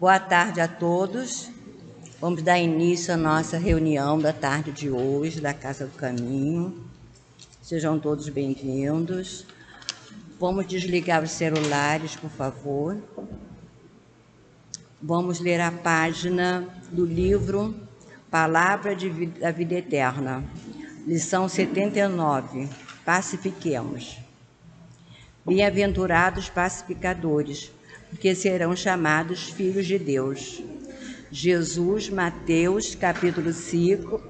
Boa tarde a todos. Vamos dar início à nossa reunião da tarde de hoje, da Casa do Caminho. Sejam todos bem-vindos. Vamos desligar os celulares, por favor. Vamos ler a página do livro Palavra da Vida Eterna, lição 79, Pacifiquemos. Bem-aventurados pacificadores, porque serão chamados filhos de Deus. Jesus, Mateus, capítulo 5,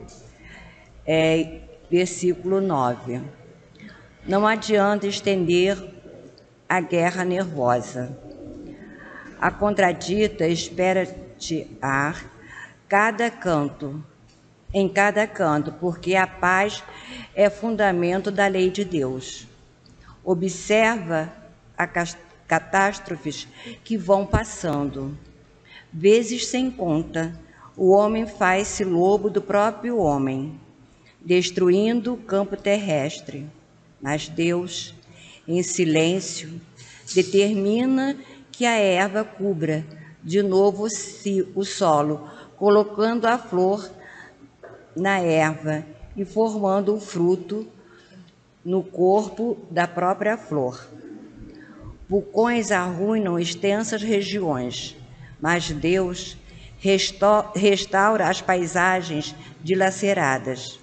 versículo 9. Não adianta estender a guerra nervosa. A contradita espera-te-ar em cada canto, porque a paz é fundamento da lei de Deus. Observa as catástrofes que vão passando. Vezes sem conta, o homem faz-se lobo do próprio homem, destruindo o campo terrestre. Mas Deus, em silêncio, determina que a erva cubra de novo o solo, colocando a flor na erva e formando o fruto no corpo da própria flor. Vulcões arruinam extensas regiões, mas Deus restaura as paisagens dilaceradas.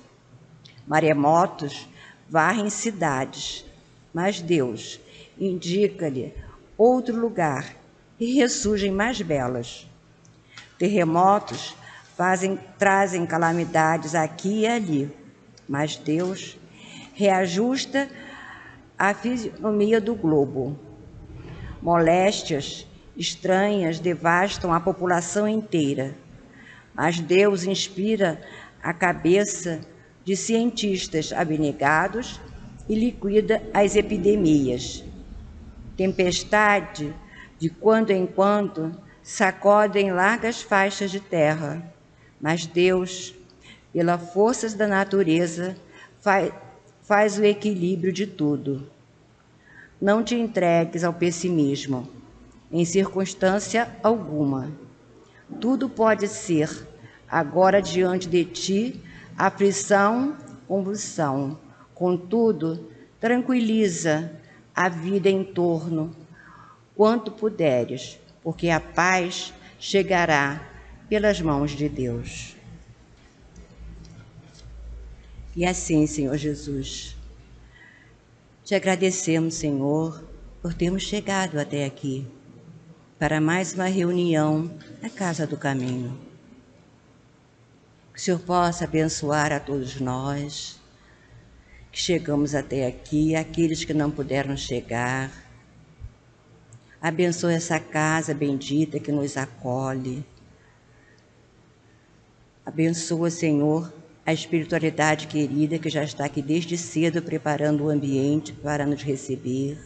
Maremotos varrem cidades, mas Deus indica-lhe outro lugar e ressurgem mais belas. Terremotos trazem calamidades aqui e ali, mas Deus reajusta a fisionomia do globo. Moléstias estranhas devastam a população inteira, mas Deus inspira a cabeça de cientistas abnegados e liquida as epidemias. Tempestade, de quando em quando, sacodem largas faixas de terra, mas Deus, pelas forças da natureza, faz o equilíbrio de tudo. Não te entregues ao pessimismo, em circunstância alguma. Tudo pode ser, agora diante de ti, aflição, convulsão. Contudo, tranquiliza a vida em torno, quanto puderes, porque a paz chegará pelas mãos de Deus. E assim, Senhor Jesus, te agradecemos, Senhor, por termos chegado até aqui, para mais uma reunião na Casa do Caminho. Que o Senhor possa abençoar a todos nós que chegamos até aqui, aqueles que não puderam chegar. Abençoa essa casa bendita que nos acolhe. Abençoa, Senhor, a espiritualidade querida que já está aqui desde cedo preparando o ambiente para nos receber.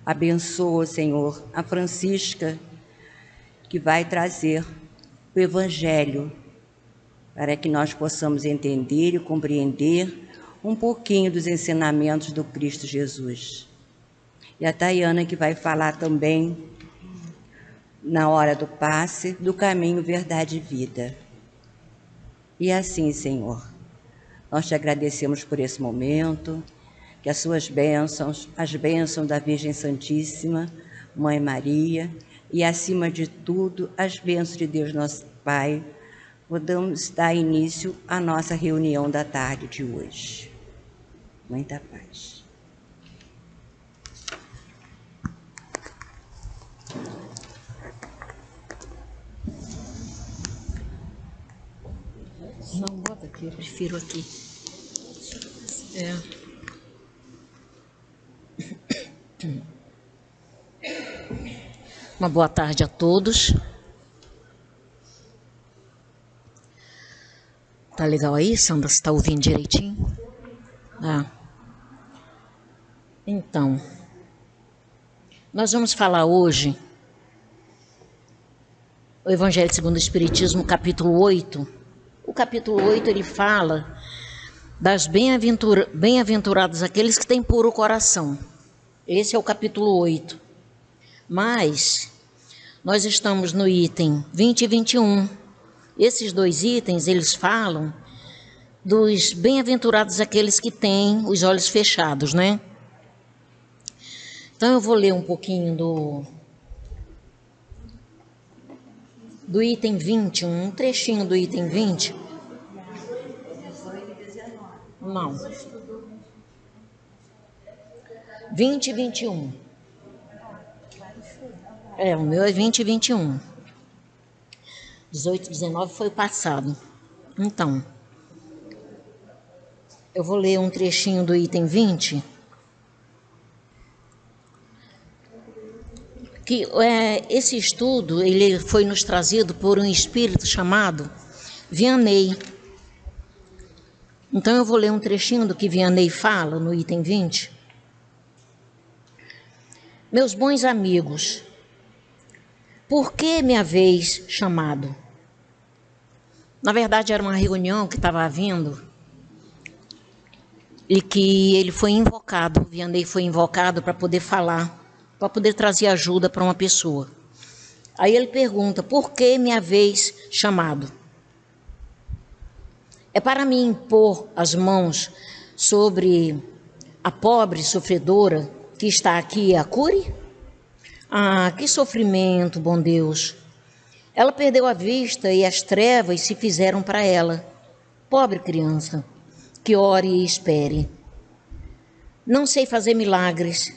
Abençoa, Senhor, a Francisca, que vai trazer o Evangelho para que nós possamos entender e compreender um pouquinho dos ensinamentos do Cristo Jesus. E a Tayana, que vai falar também, na hora do passe, do caminho, verdade e vida. E assim, Senhor, nós te agradecemos por esse momento, que as suas bênçãos, as bênçãos da Virgem Santíssima, Mãe Maria, e acima de tudo, as bênçãos de Deus nosso Pai, podemos dar início à nossa reunião da tarde de hoje. Muita paz. Não, bota aqui, eu prefiro aqui. Uma boa tarde a todos. Tá legal aí, Sandra? Você tá ouvindo direitinho? Então, nós vamos falar hoje o Evangelho segundo o Espiritismo, capítulo 8. O capítulo 8, ele fala das bem-aventurados aqueles que têm puro coração. Esse é o capítulo 8. Mas Nós estamos no item 20 e 21. Esses dois itens, eles falam dos bem-aventurados aqueles que têm os olhos fechados, né? Então eu vou ler um pouquinho do item 20, um trechinho do item 20. Não. 20 e 21. O meu é 20 e 21. 18 e 19 foi o passado. Então, eu vou ler um trechinho do item 20. Que esse estudo ele foi nos trazido por um espírito chamado Vianney. Então eu vou ler um trechinho do que Vianney fala no item 20. Meus bons amigos, por que me haveis chamado? Na verdade era uma reunião que estava havendo e que ele foi invocado, Vianney foi invocado para poder falar, para poder trazer ajuda para uma pessoa. Aí ele pergunta, por que me haveis chamado? É para me impor as mãos sobre a pobre sofredora que está aqui a cure? Ah, que sofrimento, bom Deus! Ela perdeu a vista e as trevas se fizeram para ela. Pobre criança, que ore e espere. Não sei fazer milagres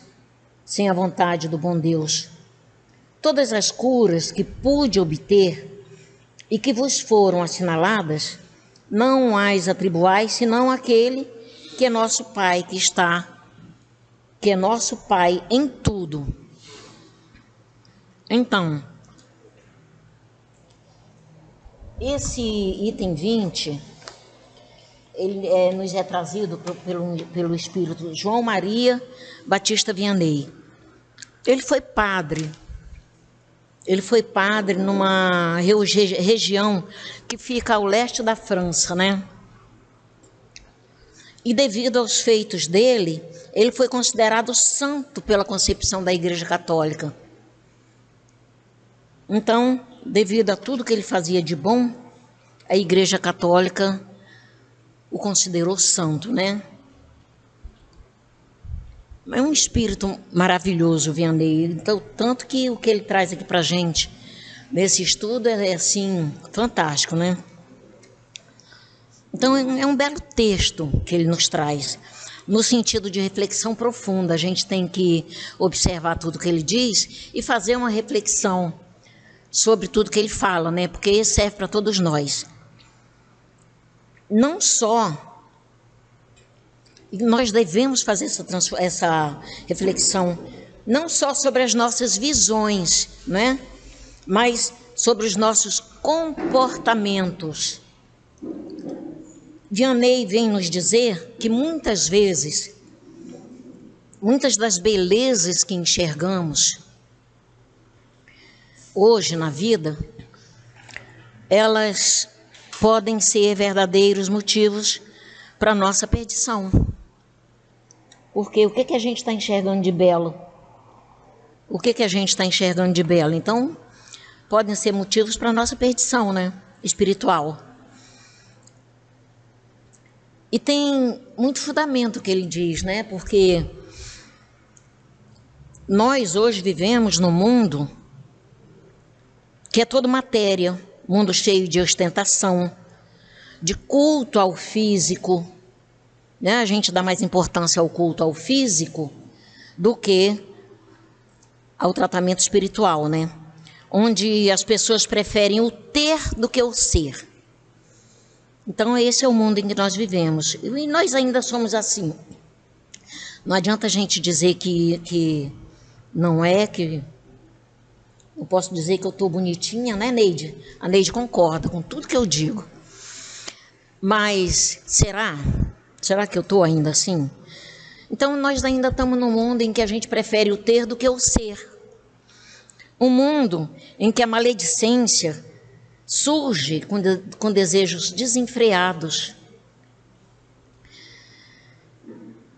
sem a vontade do bom Deus. Todas as curas que pude obter e que vos foram assinaladas, não as atribuais, senão aquele que é nosso Pai que é nosso Pai em tudo. Então, esse item 20, ele nos é trazido pelo Espírito João Maria Batista Vianney. Ele foi padre numa região que fica ao leste da França, né? E devido aos feitos dele, ele foi considerado santo pela concepção da Igreja Católica. Então, devido a tudo que ele fazia de bom, a Igreja Católica o considerou santo, né? É um espírito maravilhoso, Vianney. Então, tanto que o que ele traz aqui para a gente nesse estudo é assim, fantástico, né? Então, é um belo texto que ele nos traz, no sentido de reflexão profunda. A gente tem que observar tudo que ele diz e fazer uma reflexão sobre tudo que ele fala, né? Porque isso serve para todos nós. Não só nós devemos fazer essa reflexão, não só sobre as nossas visões, né? Mas sobre os nossos comportamentos. Vianney vem nos dizer que muitas vezes, muitas das belezas que enxergamos hoje na vida, elas podem ser verdadeiros motivos para a nossa perdição. Porque o que a gente está enxergando de belo? O que a gente está enxergando de belo? Então, podem ser motivos para a nossa perdição, né? Espiritual. E tem muito fundamento que ele diz, né? Porque nós hoje vivemos num mundo que é todo matéria, mundo cheio de ostentação, de culto ao físico, né? A gente dá mais importância ao culto ao físico do que ao tratamento espiritual, né? Onde as pessoas preferem o ter do que o ser. Então esse é o mundo em que nós vivemos. E nós ainda somos assim. Não adianta a gente dizer que não é, que... Eu posso dizer que eu estou bonitinha, né, Neide? A Neide concorda com tudo que eu digo. Mas será? Será que eu estou ainda assim? Então nós ainda estamos num mundo em que a gente prefere o ter do que o ser. Um mundo em que a maledicência surge com desejos desenfreados,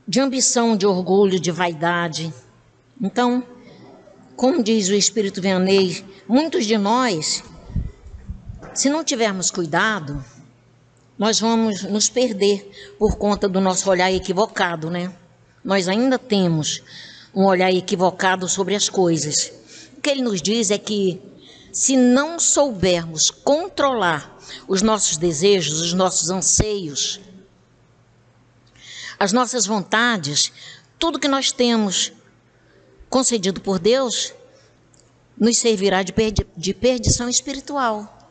de ambição, de orgulho, de vaidade. Então, como diz o Espírito Vianney, muitos de nós, se não tivermos cuidado, nós vamos nos perder por conta do nosso olhar equivocado, né? Nós ainda temos um olhar equivocado sobre as coisas. O que ele nos diz é que se não soubermos controlar os nossos desejos, os nossos anseios, as nossas vontades, tudo que nós temos concedido por Deus, nos servirá de perdição espiritual.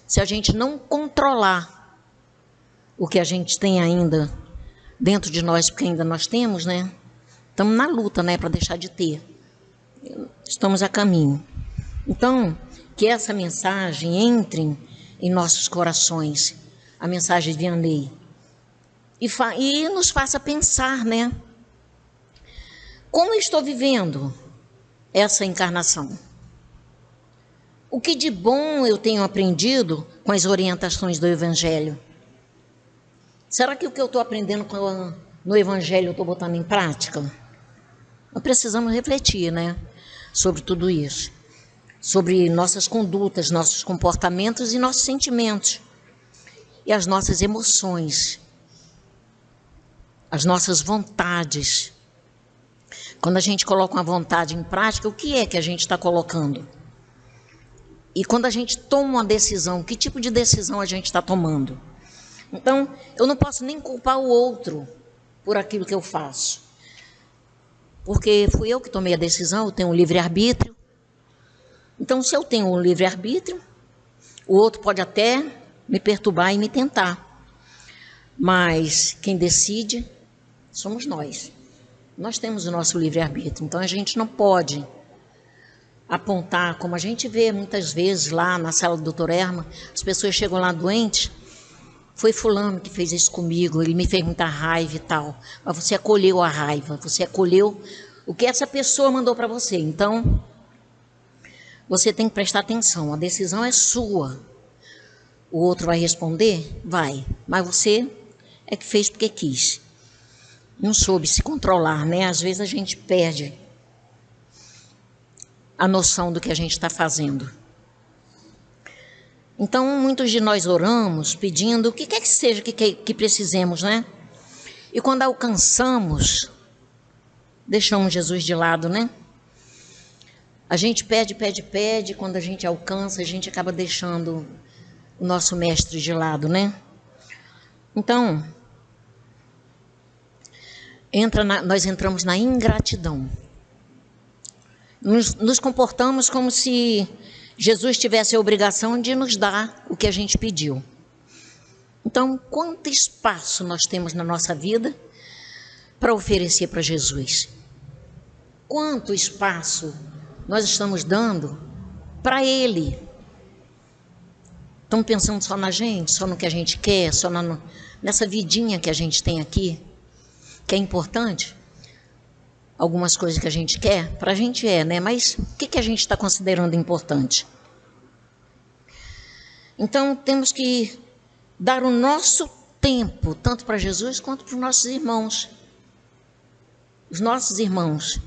Se a gente não controlar o que a gente tem ainda dentro de nós, porque ainda nós temos, né? Estamos na luta, né, para deixar de ter. Estamos a caminho. Então, que essa mensagem entre em nossos corações, a mensagem de Vianney, e nos faça pensar, né? Como eu estou vivendo essa encarnação? O que de bom eu tenho aprendido com as orientações do Evangelho? Será que o que eu estou aprendendo no Evangelho eu estou botando em prática? Nós precisamos refletir, né, sobre tudo isso. Sobre nossas condutas, nossos comportamentos e nossos sentimentos. E as nossas emoções. As nossas vontades. Quando a gente coloca uma vontade em prática, o que é que a gente está colocando? E quando a gente toma uma decisão, que tipo de decisão a gente está tomando? Então, eu não posso nem culpar o outro por aquilo que eu faço. Porque fui eu que tomei a decisão, eu tenho um livre-arbítrio. Então, se eu tenho um livre-arbítrio, o outro pode até me perturbar e me tentar. Mas quem decide somos nós. Nós temos o nosso livre-arbítrio. Então, a gente não pode apontar, como a gente vê muitas vezes lá na sala do Dr. Erma, as pessoas chegam lá doentes, foi fulano que fez isso comigo, ele me fez muita raiva e tal. Mas você acolheu a raiva, você acolheu o que essa pessoa mandou para você. Então, você tem que prestar atenção, a decisão é sua. O outro vai responder? Vai, mas você é que fez porque quis. Não soube se controlar, né? Às vezes a gente perde a noção do que a gente está fazendo. Então, muitos de nós oramos pedindo o que quer que seja que precisemos, né? E quando alcançamos, deixamos Jesus de lado, né? A gente pede, quando a gente alcança, a gente acaba deixando o nosso mestre de lado, né? Então, nós entramos na ingratidão. Nos comportamos como se Jesus tivesse a obrigação de nos dar o que a gente pediu. Então, quanto espaço nós temos na nossa vida para oferecer para Jesus? Quanto espaço nós estamos dando para Ele? Estamos pensando só na gente, só no que a gente quer, só nessa vidinha que a gente tem aqui, que é importante? Algumas coisas que a gente quer, para a gente né? Mas o que a gente está considerando importante? Então, temos que dar o nosso tempo, tanto para Jesus quanto para os nossos irmãos. Os nossos irmãos.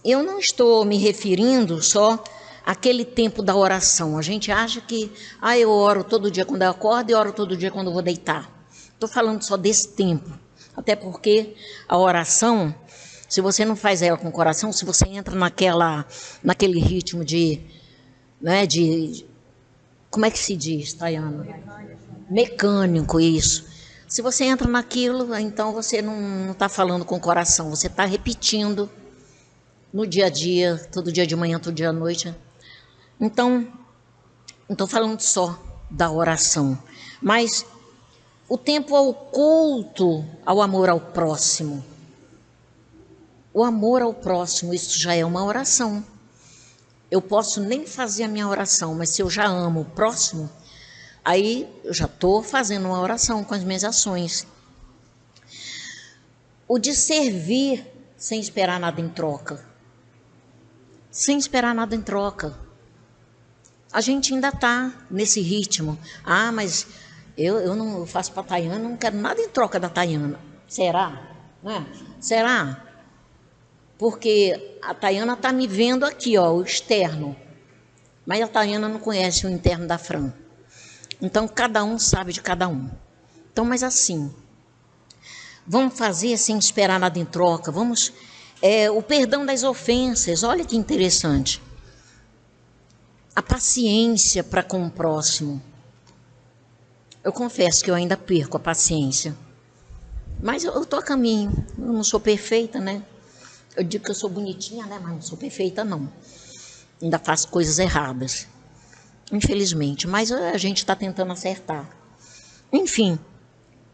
Eu não estou me referindo só àquele tempo da oração. A gente acha que, eu oro todo dia quando eu acordo e oro todo dia quando eu vou deitar. Estou falando só desse tempo. Até porque a oração, se você não faz ela com o coração, se você entra naquele ritmo como é que se diz, Tayana? Mecânico, isso. Se você entra naquilo, então você não está falando com o coração, você está repetindo no dia a dia, todo dia de manhã, todo dia à noite. Então, não estou falando só da oração, mas o tempo ao culto, ao amor ao próximo. O amor ao próximo, isso já é uma oração. Eu posso nem fazer a minha oração, mas se eu já amo o próximo, aí eu já estou fazendo uma oração com as minhas ações. O de servir sem esperar nada em troca. Sem esperar nada em troca. A gente ainda está nesse ritmo. Mas eu não faço para a Tayana, não quero nada em troca da Tayana. Será? Será? porque a Tayana está me vendo aqui, ó, o externo, mas a Tayana não conhece o interno da Fran. Então, cada um sabe de cada um. Então, mas assim, vamos fazer sem esperar nada em troca, vamos... o perdão das ofensas, olha que interessante. A paciência para com o próximo. Eu confesso que eu ainda perco a paciência. Mas eu estou a caminho. Eu não sou perfeita, né? Eu digo que eu sou bonitinha, né? Mas não sou perfeita, não. Ainda faço coisas erradas. Infelizmente. Mas a gente está tentando acertar. Enfim,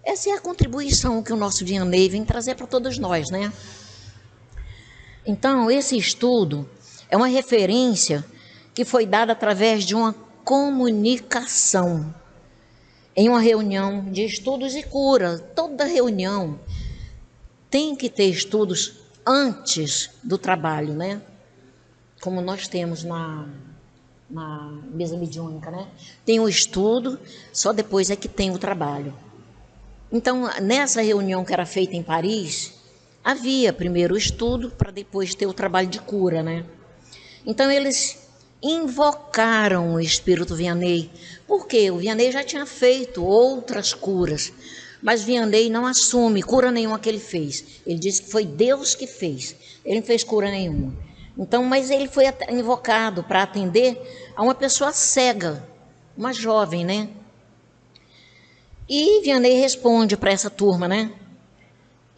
essa é a contribuição que o nosso Vianney vem trazer para todos nós, né? Então, esse estudo é uma referência que foi dada através de uma comunicação em uma reunião de estudos e cura. Toda reunião tem que ter estudos antes do trabalho, né? Como nós temos na mesa mediúnica, né? Tem o estudo, só depois é que tem o trabalho. Então, nessa reunião que era feita em Paris, havia primeiro o estudo para depois ter o trabalho de cura, né? Então, eles invocaram o Espírito Vianney. Por quê? O Vianney já tinha feito outras curas, mas Vianney não assume cura nenhuma que ele fez. Ele disse que foi Deus que fez. Ele não fez cura nenhuma. Então, mas ele foi invocado para atender a uma pessoa cega, uma jovem, né? E Vianney responde para essa turma, né?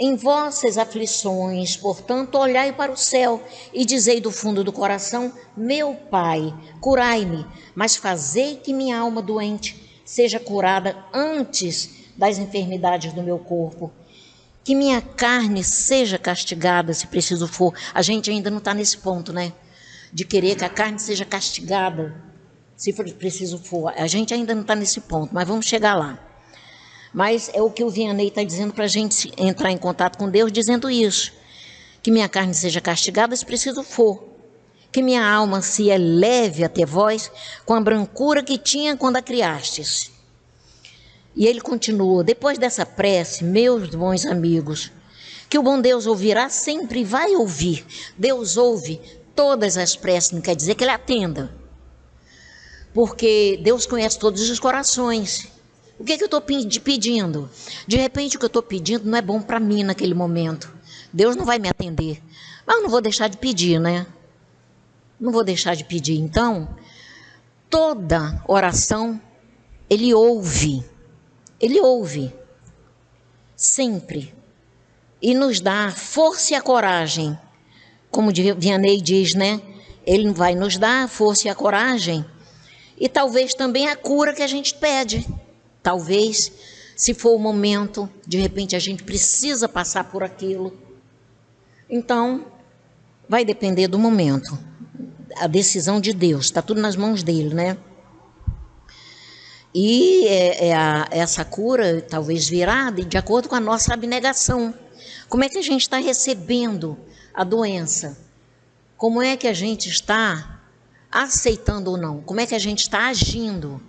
Em vossas aflições, portanto, olhai para o céu e dizei do fundo do coração: meu Pai, curai-me, mas fazei que minha alma doente seja curada antes das enfermidades do meu corpo. Que minha carne seja castigada, se preciso for. A gente ainda não está nesse ponto, né? De querer que a carne seja castigada, se preciso for. A gente ainda não está nesse ponto, mas vamos chegar lá. Mas é o que o Vianney está dizendo para a gente entrar em contato com Deus, dizendo isso. Que minha carne seja castigada, se preciso for. Que minha alma se eleve até vós com a brancura que tinha quando a criastes. E ele continua: depois dessa prece, meus bons amigos, que o bom Deus ouvirá sempre e vai ouvir. Deus ouve todas as preces, não quer dizer que ele atenda. Porque Deus conhece todos os corações. O que eu estou pedindo? De repente o que eu estou pedindo não é bom para mim naquele momento. Deus não vai me atender. Mas eu não vou deixar de pedir, né? Não vou deixar de pedir. Então, toda oração, ele ouve. Ele ouve. Sempre. E nos dá força e a coragem. Como Vianney diz, né? Ele vai nos dar a força e a coragem. E talvez também a cura que a gente pede. Talvez, se for o momento, de repente a gente precisa passar por aquilo. Então, vai depender do momento. A decisão de Deus, está tudo nas mãos dele, né? E essa cura talvez virá de acordo com a nossa abnegação. Como é que a gente está recebendo a doença? Como é que a gente está aceitando ou não? Como é que a gente está agindo?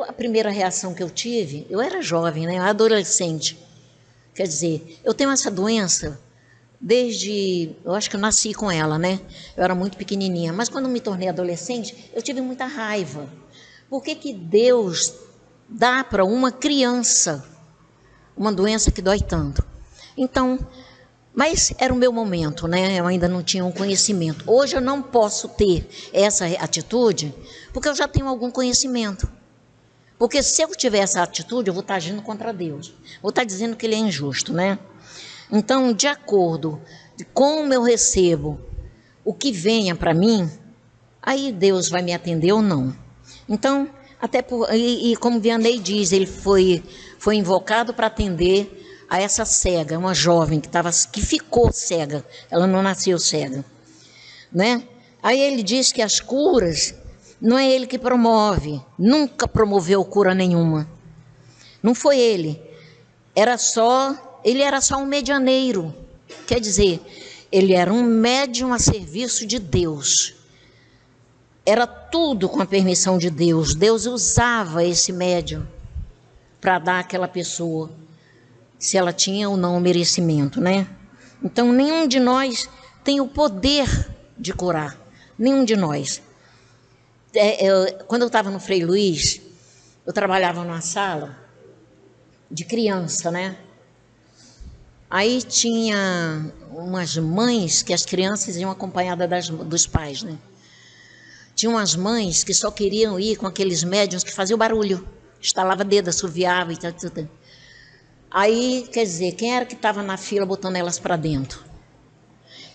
A primeira reação que eu tive, eu era jovem, né, adolescente. Quer dizer, eu tenho essa doença desde, eu acho que eu nasci com ela, né? Eu era muito pequenininha, mas quando me tornei adolescente, eu tive muita raiva. Por que Deus dá para uma criança uma doença que dói tanto? Então, mas era o meu momento, né? Eu ainda não tinha um conhecimento. Hoje eu não posso ter essa atitude, porque eu já tenho algum conhecimento. Porque se eu tiver essa atitude, eu vou estar agindo contra Deus. Vou estar dizendo que ele é injusto, né? Então, de acordo com como eu recebo o que venha para mim, aí Deus vai me atender ou não. Então, como Vianney diz, ele foi invocado para atender a essa cega, uma jovem que ficou cega. Ela não nasceu cega, né? Aí ele diz que as curas não é ele que promove, nunca promoveu cura nenhuma. Não foi ele. Ele era só um medianeiro. Quer dizer, ele era um médium a serviço de Deus. Era tudo com a permissão de Deus. Deus usava esse médium para dar àquela pessoa, se ela tinha ou não o merecimento, né? Então, nenhum de nós tem o poder de curar. Nenhum de nós. Quando eu estava no Frei Luiz, eu trabalhava numa sala de criança, né? Aí tinha umas mães que as crianças iam acompanhadas dos pais, né? Tinha umas mães que só queriam ir com aqueles médiuns que faziam barulho. Estalava dedo, assoviava e tal. Aí, quer dizer, quem era que estava na fila botando elas para dentro?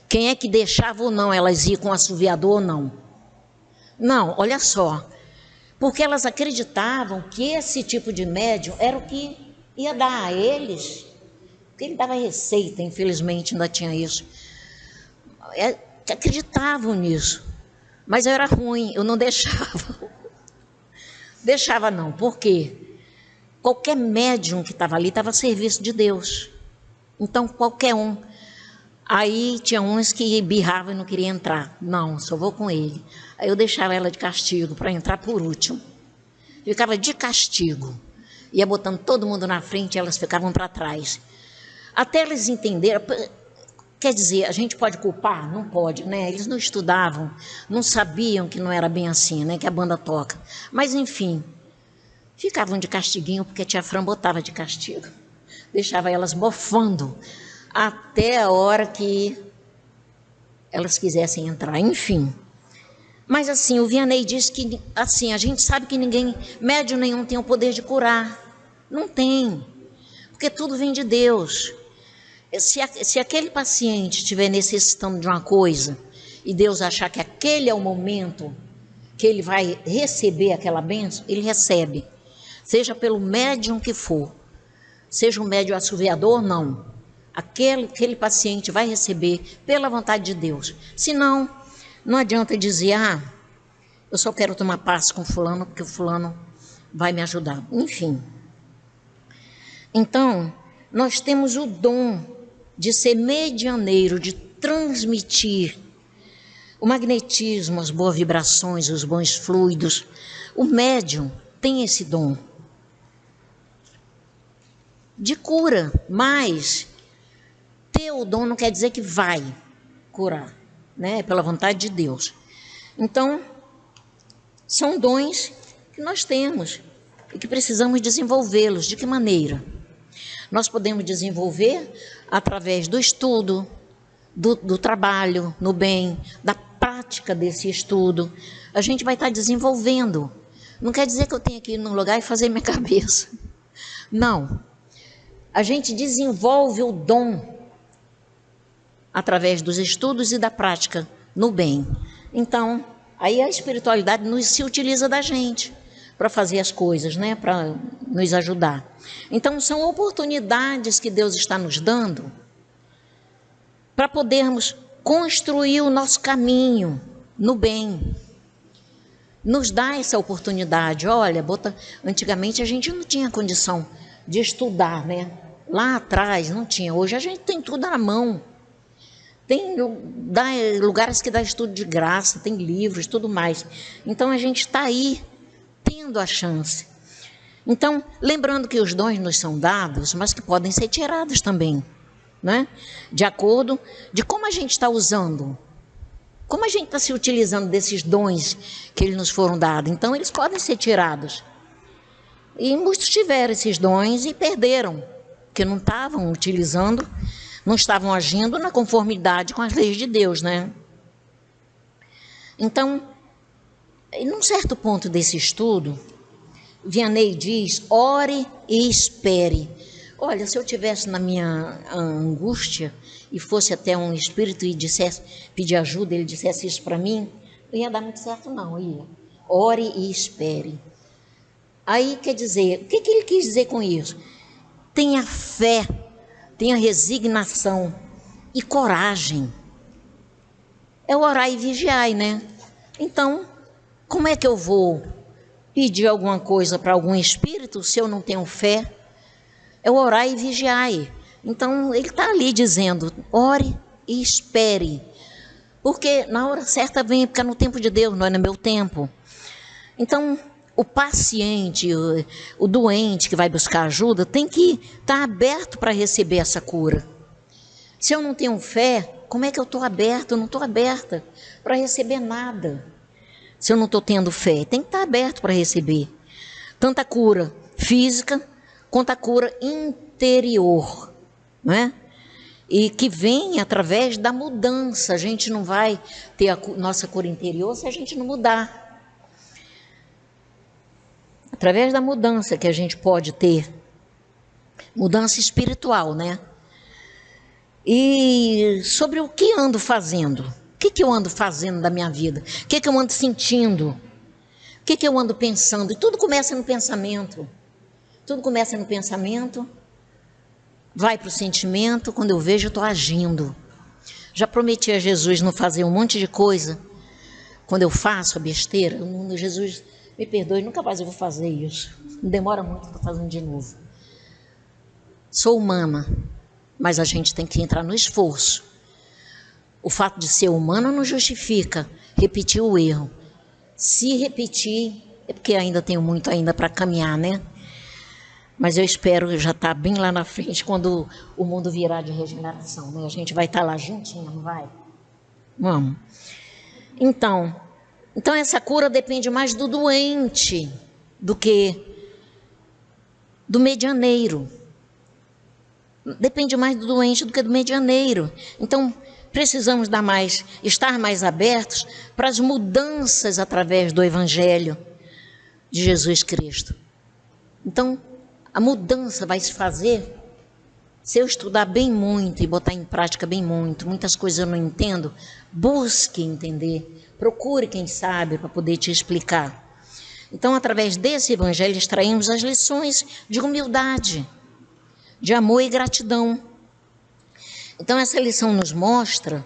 Quem é que deixava ou não elas ir com o assoviador ou não? Não, olha só. Porque elas acreditavam que esse tipo de médium era o que ia dar a eles. Porque ele dava receita, infelizmente ainda tinha isso. Acreditavam nisso. Mas eu era ruim, eu não deixava. Deixava não, por quê? Qualquer médium que estava ali estava a serviço de Deus. Então, qualquer um. Aí tinha uns que birravam e não queriam entrar. Não, só vou com ele. Aí eu deixava ela de castigo para entrar por último. Ficava de castigo. Ia botando todo mundo na frente e elas ficavam para trás. Até eles entenderam. Quer dizer, a gente pode culpar? Não pode, né? Eles não estudavam, não sabiam que não era bem assim, né? Que a banda toca. Mas, enfim, ficavam de castiguinho porque a tia Fran botava de castigo. Deixava elas bofando até a hora que elas quisessem entrar, enfim. Mas assim, o Vianney disse que, assim, a gente sabe que ninguém, médium nenhum tem o poder de curar. Não tem, porque tudo vem de Deus. Se aquele paciente estiver necessitando de uma coisa e Deus achar que aquele é o momento que ele vai receber aquela bênção, ele recebe. Seja pelo médium que for, seja um médium assoviador ou não. Aquele paciente vai receber pela vontade de Deus. Senão, não adianta dizer, eu só quero tomar passe com fulano, porque o fulano vai me ajudar. Enfim. Então, nós temos o dom de ser medianeiro, de transmitir o magnetismo, as boas vibrações, os bons fluidos. O médium tem esse dom de cura, mas ter o dom não quer dizer que vai curar, né? É pela vontade de Deus. Então, são dons que nós temos e que precisamos desenvolvê-los. De que maneira? Nós podemos desenvolver através do estudo, do trabalho no bem, da prática desse estudo. A gente vai estar desenvolvendo. Não quer dizer que eu tenha que ir num lugar e fazer minha cabeça. Não. A gente desenvolve o dom através dos estudos e da prática no bem. Então, aí a espiritualidade se utiliza da gente para fazer as coisas, né? Para nos ajudar. Então, são oportunidades que Deus está nos dando para podermos construir o nosso caminho no bem. Nos dá essa oportunidade. Olha, antigamente a gente não tinha condição de estudar, né? Lá atrás não tinha. Hoje a gente tem tudo na mão. Tem lugares que dá estudo de graça, tem livros, tudo mais. Então, a gente está aí, tendo a chance. Então, lembrando que os dons nos são dados, mas que podem ser tirados também, né? De acordo de como a gente está usando, como a gente está se utilizando desses dons que eles nos foram dados. Então, eles podem ser tirados. E muitos tiveram esses dons e perderam, porque não estavam utilizando, não estavam agindo na conformidade com as leis de Deus, né? Então, num certo ponto desse estudo, Vianney diz, ore e espere. Olha, se eu tivesse na minha angústia e fosse até um espírito e dissesse, pedir ajuda, ele dissesse isso para mim, não ia dar muito certo não, ia. Ore e espere. Aí, quer dizer, o que ele quis dizer com isso? Tenha fé, tenha resignação e coragem. É orar e vigiar, né? Então, como é que eu vou pedir alguma coisa para algum espírito se eu não tenho fé? É orar e vigiar. Então, ele está ali dizendo, ore e espere. Porque na hora certa vem, porque é no tempo de Deus, não é no meu tempo. Então, o paciente, o doente que vai buscar ajuda, tem que estar aberto para receber essa cura. Se eu não tenho fé, como é que eu estou aberta? Eu não estou aberta para receber nada. Se eu não estou tendo fé, tem que estar aberto para receber. Tanto a cura física, quanto a cura interior, não é? E que vem através da mudança. A gente não vai ter a nossa cura interior se a gente não mudar. Através da mudança que a gente pode ter. Mudança espiritual, né? E sobre o que ando fazendo? O que eu ando fazendo da minha vida? O que eu ando sentindo? O que eu ando pensando? E tudo começa no pensamento. Tudo começa no pensamento, vai para o sentimento, quando eu vejo eu estou agindo. Já prometi a Jesus não fazer um monte de coisa. Quando eu faço a besteira, Jesus, me perdoe, nunca mais eu vou fazer isso. Não demora muito, estou fazendo de novo. Sou humana, mas a gente tem que entrar no esforço. O fato de ser humana não justifica repetir o erro. Se repetir, é porque ainda tenho muito ainda para caminhar, né? Mas eu espero já estar bem lá na frente, quando o mundo virar de regeneração, né? A gente vai estar lá juntinho, não vai? Vamos. Então essa cura depende mais do doente do que do medianeiro. Depende mais do doente do que do medianeiro. Então, precisamos estar mais abertos para as mudanças através do Evangelho de Jesus Cristo. Então, a mudança vai se fazer se eu estudar bem muito e botar em prática bem muito. Muitas coisas eu não entendo. Busque entender. Procure quem sabe para poder te explicar. Então, através desse Evangelho, extraímos as lições de humildade, de amor e gratidão. Então, essa lição nos mostra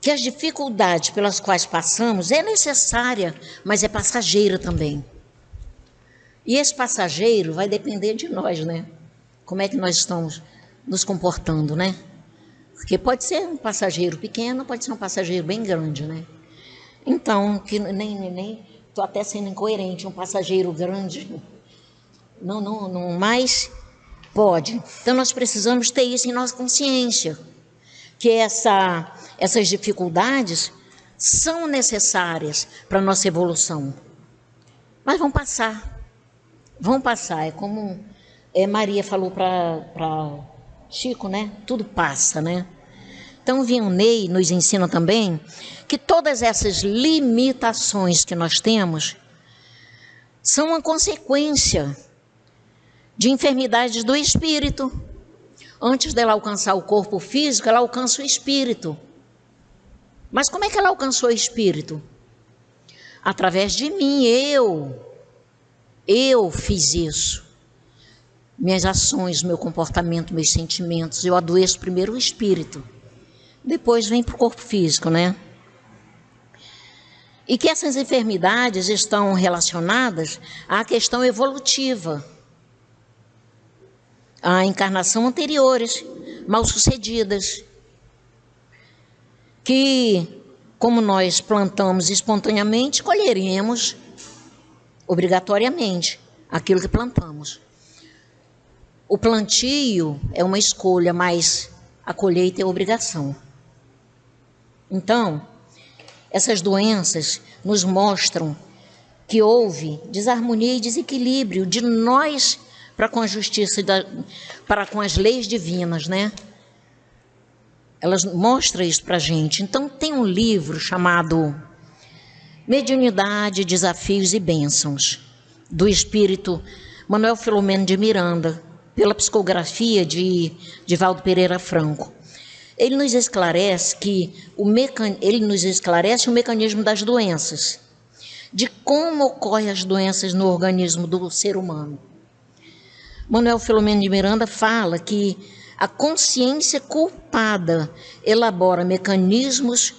que as dificuldades pelas quais passamos é necessária, mas é passageira também. E esse passageiro vai depender de nós, né? Como é que nós estamos nos comportando, né? Porque pode ser um passageiro pequeno, pode ser um passageiro bem grande, né? Então, que nem estou até sendo incoerente, um passageiro grande, não mais pode. Então, nós precisamos ter isso em nossa consciência, que essas dificuldades são necessárias para a nossa evolução. Mas vão passar. É como Maria falou para Chico, né? Tudo passa, né? Então, Vianney nos ensina também que todas essas limitações que nós temos são uma consequência de enfermidades do espírito. Antes dela alcançar o corpo físico, ela alcança o espírito. Mas como é que ela alcançou o espírito? Através de mim, eu fiz isso. Minhas ações, meu comportamento, meus sentimentos. Eu adoeço primeiro o espírito. Depois vem para o corpo físico, né? E que essas enfermidades estão relacionadas à questão evolutiva. À encarnação anteriores, mal sucedidas. Que, como nós plantamos espontaneamente, colheremos obrigatoriamente aquilo que plantamos. O plantio é uma escolha, mas a colheita é obrigação. Então, essas doenças nos mostram que houve desarmonia e desequilíbrio de nós para com a justiça, para com as leis divinas, né? Elas mostram isso para a gente. Então, tem um livro chamado Mediunidade, Desafios e Bênçãos, do espírito Manuel Filomeno de Miranda, pela psicografia de Divaldo Pereira Franco. Ele nos esclarece o mecanismo das doenças, de como ocorrem as doenças no organismo do ser humano. Manuel Filomeno de Miranda fala que a consciência culpada elabora mecanismos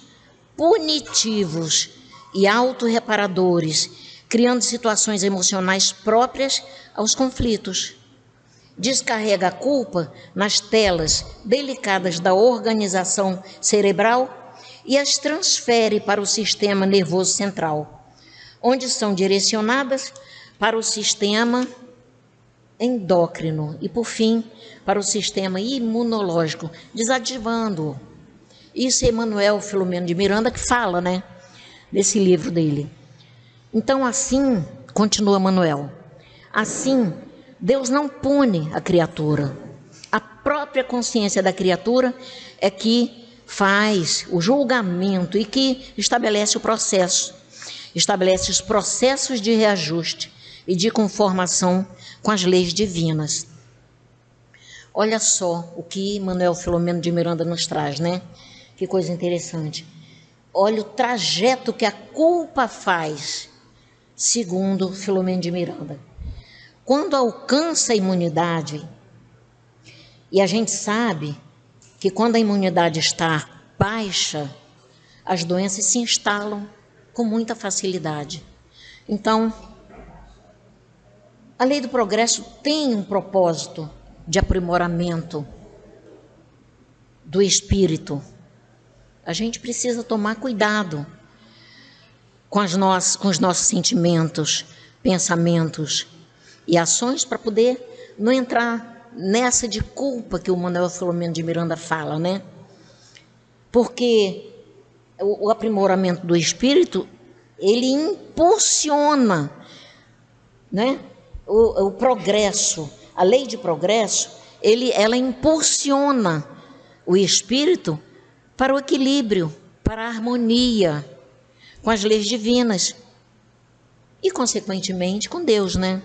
punitivos e autorreparadores, criando situações emocionais próprias aos conflitos. Descarrega a culpa nas telas delicadas da organização cerebral e as transfere para o sistema nervoso central, onde são direcionadas para o sistema endócrino e, por fim, para o sistema imunológico, desativando-o. Isso é Emanuel Filomeno de Miranda que fala, né, nesse livro dele. Então, assim, continua Manuel, assim, Deus não pune a criatura. A própria consciência da criatura é que faz o julgamento e que estabelece o processo, estabelece os processos de reajuste e de conformação com as leis divinas. Olha só o que Manuel Filomeno de Miranda nos traz, né? Que coisa interessante. Olha o trajeto que a culpa faz, segundo Filomeno de Miranda. Quando alcança a imunidade, e a gente sabe que quando a imunidade está baixa, as doenças se instalam com muita facilidade. Então, a lei do progresso tem um propósito de aprimoramento do espírito. A gente precisa tomar cuidado com os nossos sentimentos, pensamentos e ações para poder não entrar nessa de culpa que o Manuel Filomeno de Miranda fala, né? Porque o aprimoramento do espírito, ele impulsiona, né, o progresso. A lei de progresso, ela impulsiona o espírito para o equilíbrio, para a harmonia com as leis divinas e, consequentemente, com Deus, né?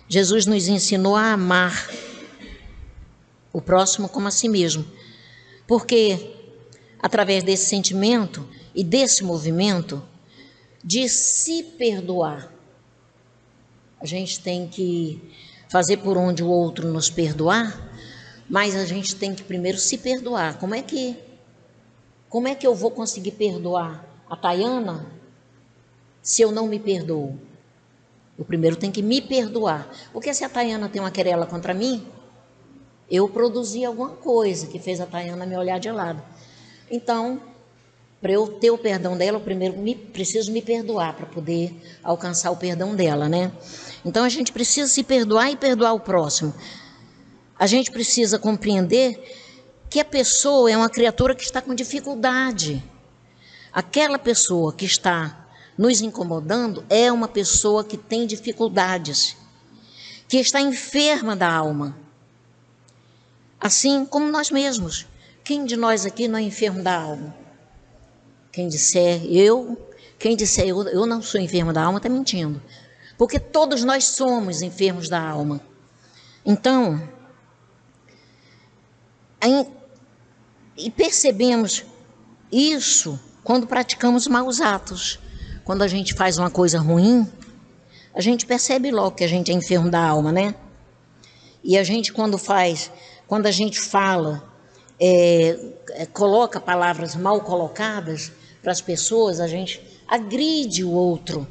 Jesus nos ensinou a amar o próximo como a si mesmo, porque através desse sentimento e desse movimento de se perdoar, a gente tem que fazer por onde o outro nos perdoar, mas a gente tem que primeiro se perdoar. Como é que eu vou conseguir perdoar a Tayana se eu não me perdoo? Eu primeiro tenho que me perdoar, porque se a Tayana tem uma querela contra mim, eu produzi alguma coisa que fez a Tayana me olhar de lado. Então, para eu ter o perdão dela, eu primeiro preciso me perdoar para poder alcançar o perdão dela, né? Então, a gente precisa se perdoar e perdoar o próximo. A gente precisa compreender que a pessoa é uma criatura que está com dificuldade. Aquela pessoa que está nos incomodando é uma pessoa que tem dificuldades, que está enferma da alma. Assim como nós mesmos. Quem de nós aqui não é enfermo da alma? Quem disser eu não sou enfermo da alma, está mentindo. Porque todos nós somos enfermos da alma. Então, e percebemos isso quando praticamos maus atos. Quando a gente faz uma coisa ruim, a gente percebe logo que a gente é enfermo da alma, né? E a gente quando a gente fala, coloca palavras mal colocadas para as pessoas, a gente agride o outro.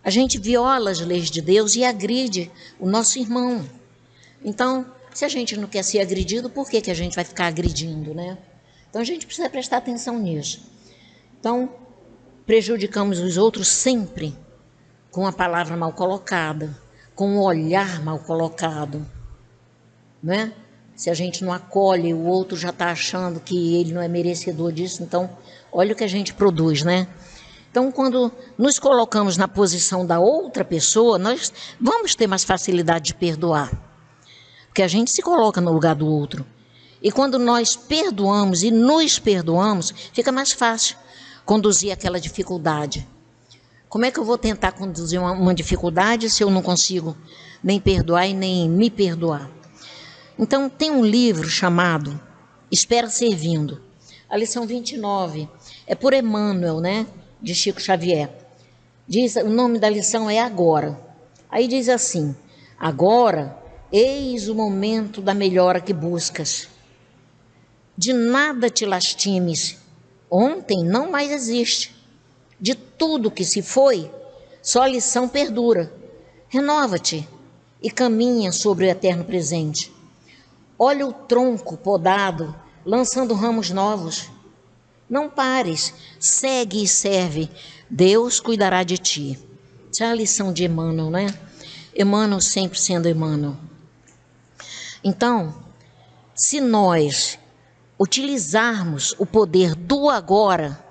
A gente viola as leis de Deus e agride o nosso irmão. Então, se a gente não quer ser agredido, por que a gente vai ficar agredindo, né? Então, a gente precisa prestar atenção nisso. Então, prejudicamos os outros sempre com a palavra mal colocada, com o olhar mal colocado, né? Se a gente não acolhe, o outro já está achando que ele não é merecedor disso, então, olha o que a gente produz, né? Então, quando nos colocamos na posição da outra pessoa, nós vamos ter mais facilidade de perdoar, porque a gente se coloca no lugar do outro. E quando nós perdoamos e nos perdoamos, fica mais fácil conduzir aquela dificuldade. Como é que eu vou tentar conduzir uma dificuldade se eu não consigo nem perdoar e nem me perdoar? Então, tem um livro chamado Espera Servindo. A lição 29 é por Emmanuel, né? De Chico Xavier. O nome da lição é Agora. Aí diz assim: agora, eis o momento da melhora que buscas. De nada te lastimes. Ontem não mais existe. De tudo que se foi, só a lição perdura. Renova-te e caminha sobre o eterno presente. Olha o tronco podado, lançando ramos novos. Não pares, segue e serve. Deus cuidará de ti. Essa é a lição de Emmanuel, né? Emmanuel sempre sendo Emmanuel. Então, se nós utilizarmos o poder do agora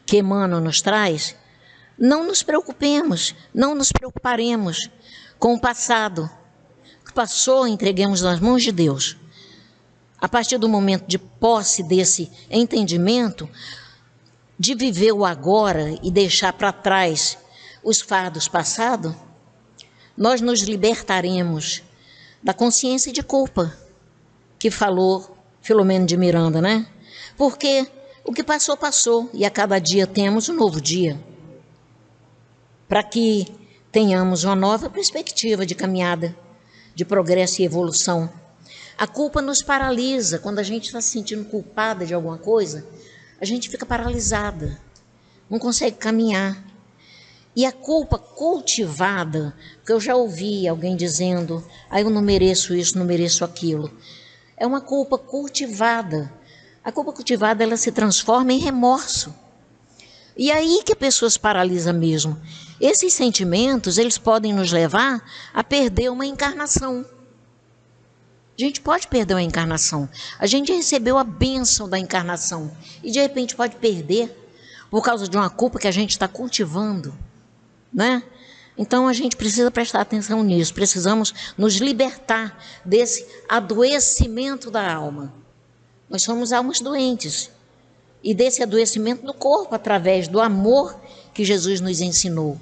que Emmanuel nos traz, não nos preocupemos, não nos preocuparemos com o passado. O que passou, entreguemos nas mãos de Deus. A partir do momento de posse desse entendimento, de viver o agora e deixar para trás os fardos passados, nós nos libertaremos da consciência de culpa, que falou Filomeno de Miranda, né? Porque o que passou, passou, e a cada dia temos um novo dia, para que tenhamos uma nova perspectiva de caminhada, de progresso e evolução. A culpa nos paralisa. Quando a gente está se sentindo culpada de alguma coisa, a gente fica paralisada, não consegue caminhar. E a culpa cultivada, porque eu já ouvi alguém dizendo, eu não mereço isso, não mereço aquilo. É uma culpa cultivada. A culpa cultivada, ela se transforma em remorso. E aí que a pessoa se paralisa mesmo. Esses sentimentos, eles podem nos levar a perder uma encarnação. A gente pode perder uma encarnação. A gente recebeu a bênção da encarnação e de repente pode perder por causa de uma culpa que a gente está cultivando, né? Então a gente precisa prestar atenção nisso. Precisamos nos libertar desse adoecimento da alma. Nós somos almas doentes e desse adoecimento do corpo através do amor que Jesus nos ensinou.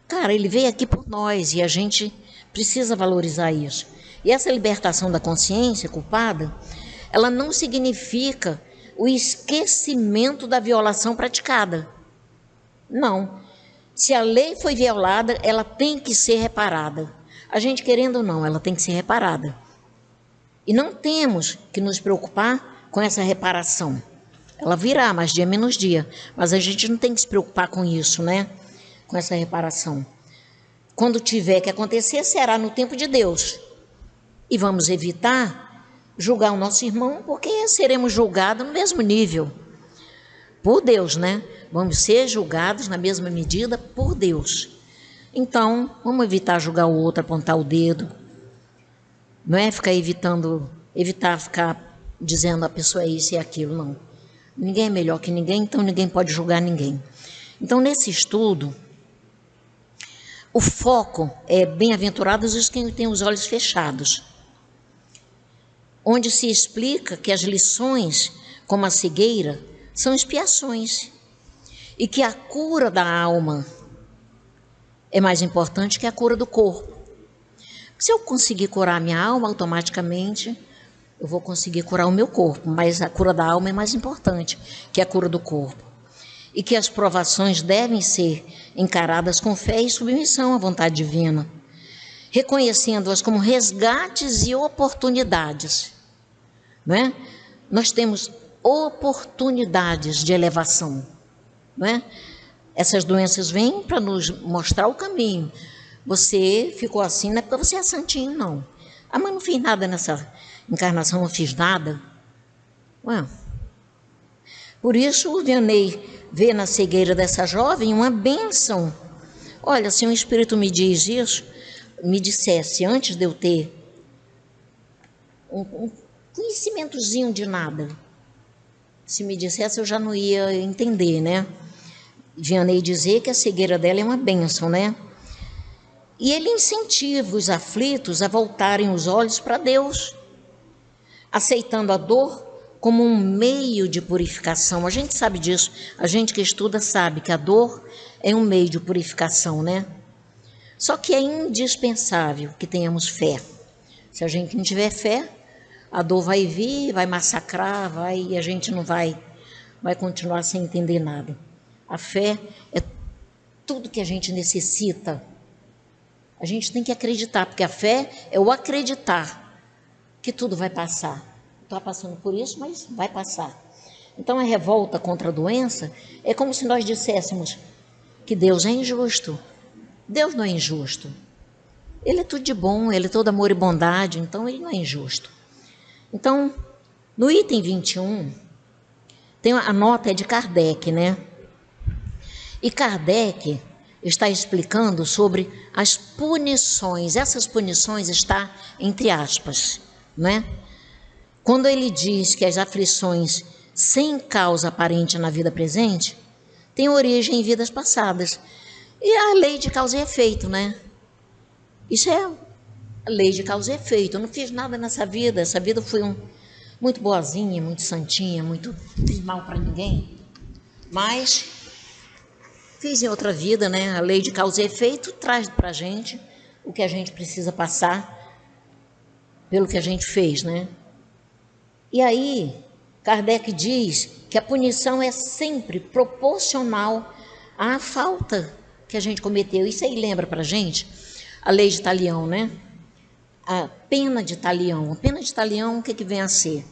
Cara, ele veio aqui por nós e a gente precisa valorizar isso. E essa libertação da consciência culpada, ela não significa o esquecimento da violação praticada. Não. Se a lei foi violada, ela tem que ser reparada. A gente querendo ou não, ela tem que ser reparada. E não temos que nos preocupar com essa reparação. Ela virá mais dia menos dia, mas a gente não tem que se preocupar com isso, né? Com essa reparação. Quando tiver que acontecer, será no tempo de Deus. E vamos evitar julgar o nosso irmão, porque seremos julgados no mesmo nível. Por Deus, né? Vamos ser julgados na mesma medida por Deus. Então, vamos evitar julgar o outro, apontar o dedo. Não é evitar ficar dizendo a pessoa é isso e aquilo, não. Ninguém é melhor que ninguém, então ninguém pode julgar ninguém. Então, nesse estudo, o foco é bem-aventurados os que têm os olhos fechados, onde se explica que as lições, como a cegueira, são expiações e que a cura da alma é mais importante que a cura do corpo. Se eu conseguir curar a minha alma, automaticamente eu vou conseguir curar o meu corpo, mas a cura da alma é mais importante que a cura do corpo. E que as provações devem ser encaradas com fé e submissão à vontade divina, reconhecendo-as como resgates e oportunidades. Né? Nós temos oportunidades de elevação. Né? Essas doenças vêm para nos mostrar o caminho. Você ficou assim, não é porque você é santinho, não. Mas não fiz nada nessa encarnação, não fiz nada. Ué. Por isso o Vianney vê na cegueira dessa jovem uma bênção. Olha, se um espírito me diz isso, me dissesse antes de eu ter um conhecimentozinho de nada, se me dissesse eu já não ia entender, né? Vianney dizer que a cegueira dela é uma bênção, né? E ele incentiva os aflitos a voltarem os olhos para Deus, aceitando a dor como um meio de purificação. A gente sabe disso, a gente que estuda sabe que a dor é um meio de purificação, né? Só que é indispensável que tenhamos fé. Se a gente não tiver fé, a dor vai vir, vai massacrar, e a gente não vai continuar sem entender nada. A fé é tudo que a gente necessita. A gente tem que acreditar, porque a fé é o acreditar que tudo vai passar. Estou passando por isso, mas vai passar. Então a revolta contra a doença é como se nós disséssemos que Deus é injusto. Deus não é injusto. Ele é tudo de bom, ele é todo amor e bondade, então ele não é injusto. Então, no item 21, a nota é de Kardec, né? E Kardec, está explicando sobre as punições. Essas punições está entre aspas, né? Quando ele diz que as aflições sem causa aparente na vida presente têm origem em vidas passadas. E a lei de causa e efeito, né? Isso é a lei de causa e efeito. Eu não fiz nada nessa vida. Essa vida foi muito boazinha, muito santinha, muito fiz mal para ninguém. Mas fiz em outra vida, né? A lei de causa e efeito traz para a gente o que a gente precisa passar pelo que a gente fez, né? E aí, Kardec diz que a punição é sempre proporcional à falta que a gente cometeu. Isso aí lembra para a gente a lei de Talião, né? A pena de Talião. A pena de Talião, o que vem a ser?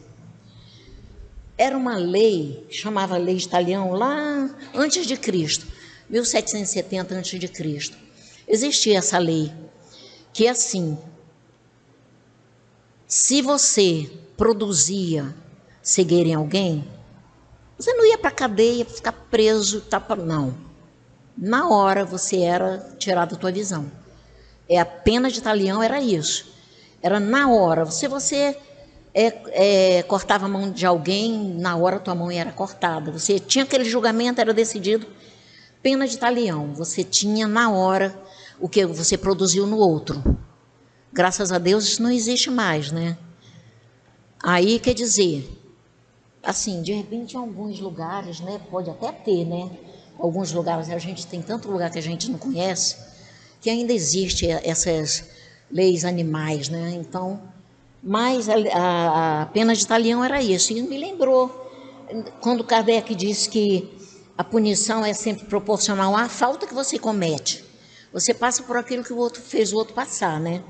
Era uma lei, chamava lei de Talião, lá antes de Cristo, 1770 antes de Cristo. Existia essa lei, que é assim, se você produzia cegueira em alguém, você não ia para a cadeia, ficar preso, não. Na hora você era tirado da tua visão. A pena de Talião era isso. Era na hora. Se você cortava a mão de alguém, na hora tua mão era cortada. Você tinha aquele julgamento, era decidido. Pena de Talião. Você tinha na hora o que você produziu no outro. Graças a Deus isso não existe mais, né? Aí quer dizer, assim, de repente em alguns lugares, né, pode até ter, né? Alguns lugares, a gente tem tanto lugar que a gente não conhece, que ainda existe essas leis animais, né? Então, mas a pena de Talião era isso. E me lembrou, quando Kardec disse que a punição é sempre proporcional à falta que você comete. Você passa por aquilo que o outro fez o outro passar, né?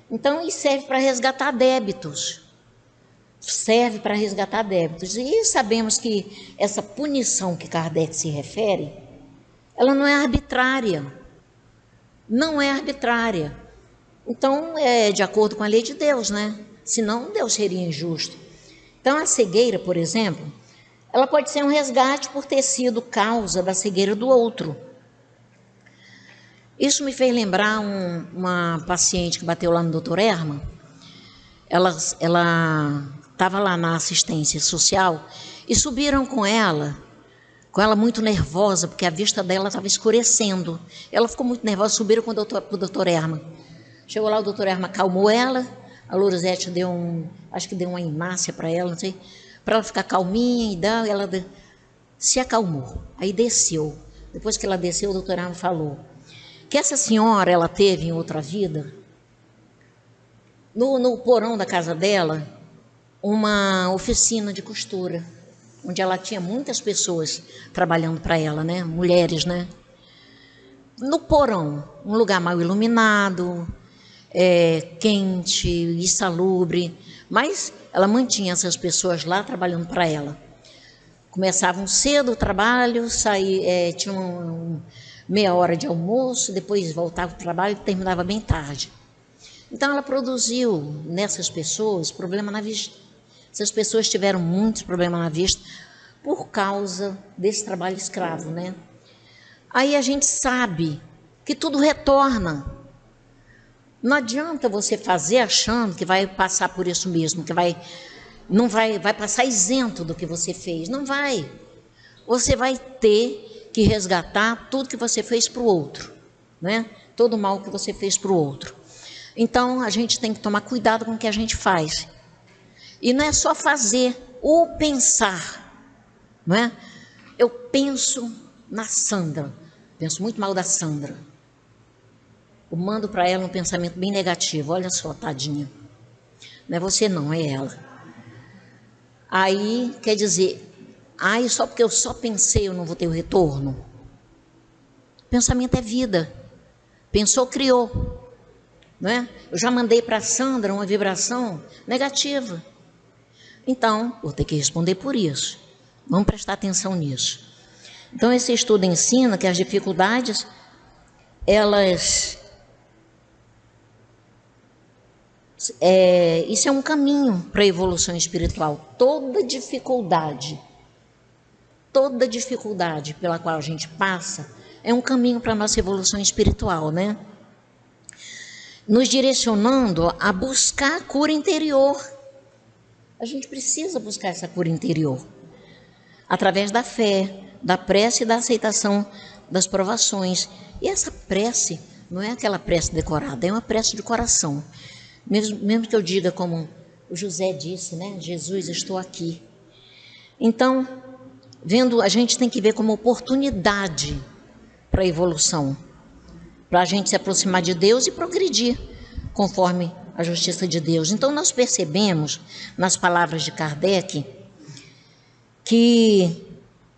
Então, isso serve para resgatar débitos. Serve para resgatar débitos. E sabemos que essa punição que Kardec se refere, ela não é arbitrária. Não é arbitrária. Então, é de acordo com a lei de Deus, né? Senão, Deus seria injusto. Então, a cegueira, por exemplo, ela pode ser um resgate por ter sido causa da cegueira do outro. Isso me fez lembrar uma paciente que bateu lá no Dr. Erma. Ela estava lá na assistência social e subiram com ela muito nervosa, porque a vista dela estava escurecendo. Ela ficou muito nervosa, subiram com o doutor Erma. Chegou lá, o doutor Erma acalmou ela, a Lourdes deu acho que deu uma inácia para ela, não sei, para ela ficar calminha e ela se acalmou. Aí desceu. Depois que ela desceu, o doutor Erma falou que essa senhora, ela teve em outra vida, no porão da casa dela, uma oficina de costura, onde ela tinha muitas pessoas trabalhando para ela, né? Mulheres, né? No porão, um lugar mal iluminado, quente, insalubre, mas ela mantinha essas pessoas lá trabalhando para ela. Começavam cedo o trabalho, tinham meia hora de almoço, depois voltava para o trabalho e terminava bem tarde. Então ela produziu nessas pessoas problema na vista. Essas pessoas tiveram muitos problemas na vista por causa desse trabalho escravo, né? Aí a gente sabe que tudo retorna. Não adianta você fazer achando que vai passar por isso mesmo, que vai passar isento do que você fez. Não vai. Você vai ter que resgatar tudo que você fez para o outro, né? Todo o mal que você fez para o outro. Então, a gente tem que tomar cuidado com o que a gente faz. E não é só fazer, ou pensar, não é? Eu penso na Sandra, penso muito mal da Sandra. Eu mando para ela um pensamento bem negativo. Olha só, tadinha. Não é você não, é ela. Aí, quer dizer, só porque eu só pensei eu não vou ter o retorno? Pensamento é vida. Pensou, criou. Não é? Eu já mandei para a Sandra uma vibração negativa. Então, vou ter que responder por isso. Vamos prestar atenção nisso. Então, esse estudo ensina que as dificuldades, isso é um caminho para a evolução espiritual. Toda dificuldade pela qual a gente passa é um caminho para a nossa evolução espiritual, né? Nos direcionando a buscar a cura interior. A gente precisa buscar essa cura interior. Através da fé, da prece e da aceitação das provações. E essa prece não é aquela prece decorada, é uma prece de coração. Mesmo que eu diga como o José disse, né? Jesus, estou aqui. Então, a gente tem que ver como oportunidade para a evolução, para a gente se aproximar de Deus e progredir conforme a justiça de Deus. Então, nós percebemos nas palavras de Kardec que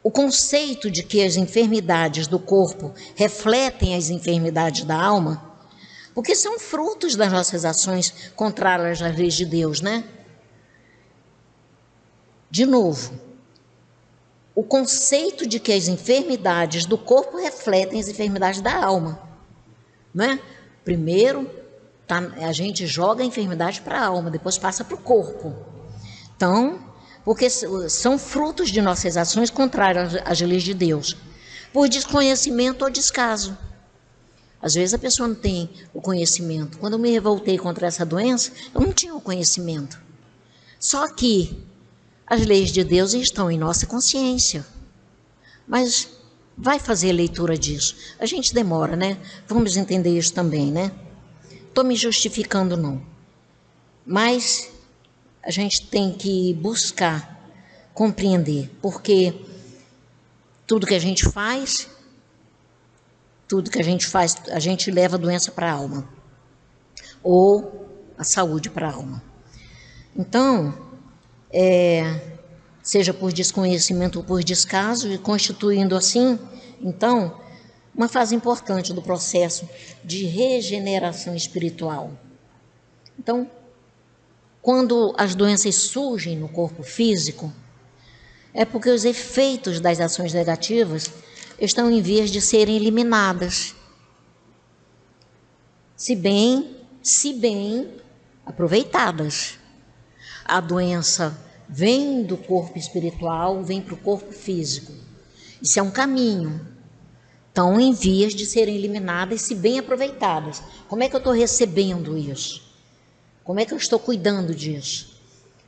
o conceito de que as enfermidades do corpo refletem as enfermidades da alma, porque são frutos das nossas ações contrárias às leis de Deus, né? De novo, o conceito de que as enfermidades do corpo refletem as enfermidades da alma, né? Primeiro, a gente joga a enfermidade para a alma, depois passa para o corpo. Então, porque são frutos de nossas ações contrárias às leis de Deus, por desconhecimento ou descaso. Às vezes a pessoa não tem o conhecimento. Quando eu me revoltei contra essa doença, eu não tinha o conhecimento. Só que as leis de Deus estão em nossa consciência. Mas vai fazer a leitura disso. A gente demora, né? Vamos entender isso também, né? Estou me justificando, não. Mas a gente tem que buscar compreender, porque tudo que a gente faz, a gente leva a doença para a alma, ou a saúde para a alma. Então, seja por desconhecimento ou por descaso, e constituindo assim, então, uma fase importante do processo de regeneração espiritual. Então, quando as doenças surgem no corpo físico, é porque os efeitos das ações negativas estão em vias de serem eliminadas. Se bem aproveitadas. A doença vem do corpo espiritual, vem para o corpo físico. Isso é um caminho. Estão em vias de serem eliminadas, se bem aproveitadas. Como é que eu estou recebendo isso? Como é que eu estou cuidando disso?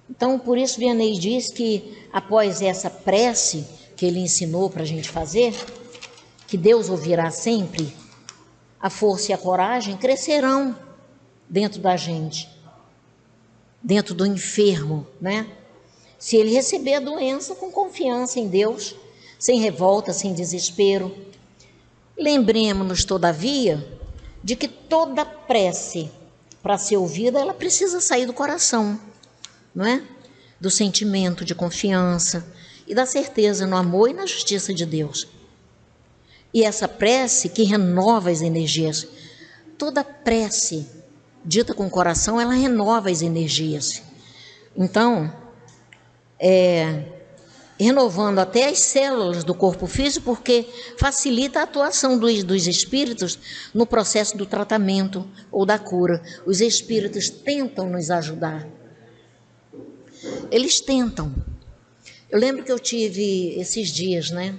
Então, por isso, Vianney diz que, após essa prece que ele ensinou para a gente fazer, que Deus ouvirá sempre, a força e a coragem crescerão dentro da gente, dentro do enfermo, né? Se ele receber a doença com confiança em Deus, sem revolta, sem desespero. Lembremos-nos, todavia, de que toda prece, para ser ouvida, ela precisa sair do coração, não é? Do sentimento de confiança e da certeza no amor e na justiça de Deus. E essa prece que renova as energias, toda prece dita com o coração, ela renova as energias. Então, renovando até as células do corpo físico, porque facilita a atuação dos espíritos no processo do tratamento ou da cura. Os espíritos tentam nos ajudar. Eles tentam. Eu lembro que eu tive esses dias, né?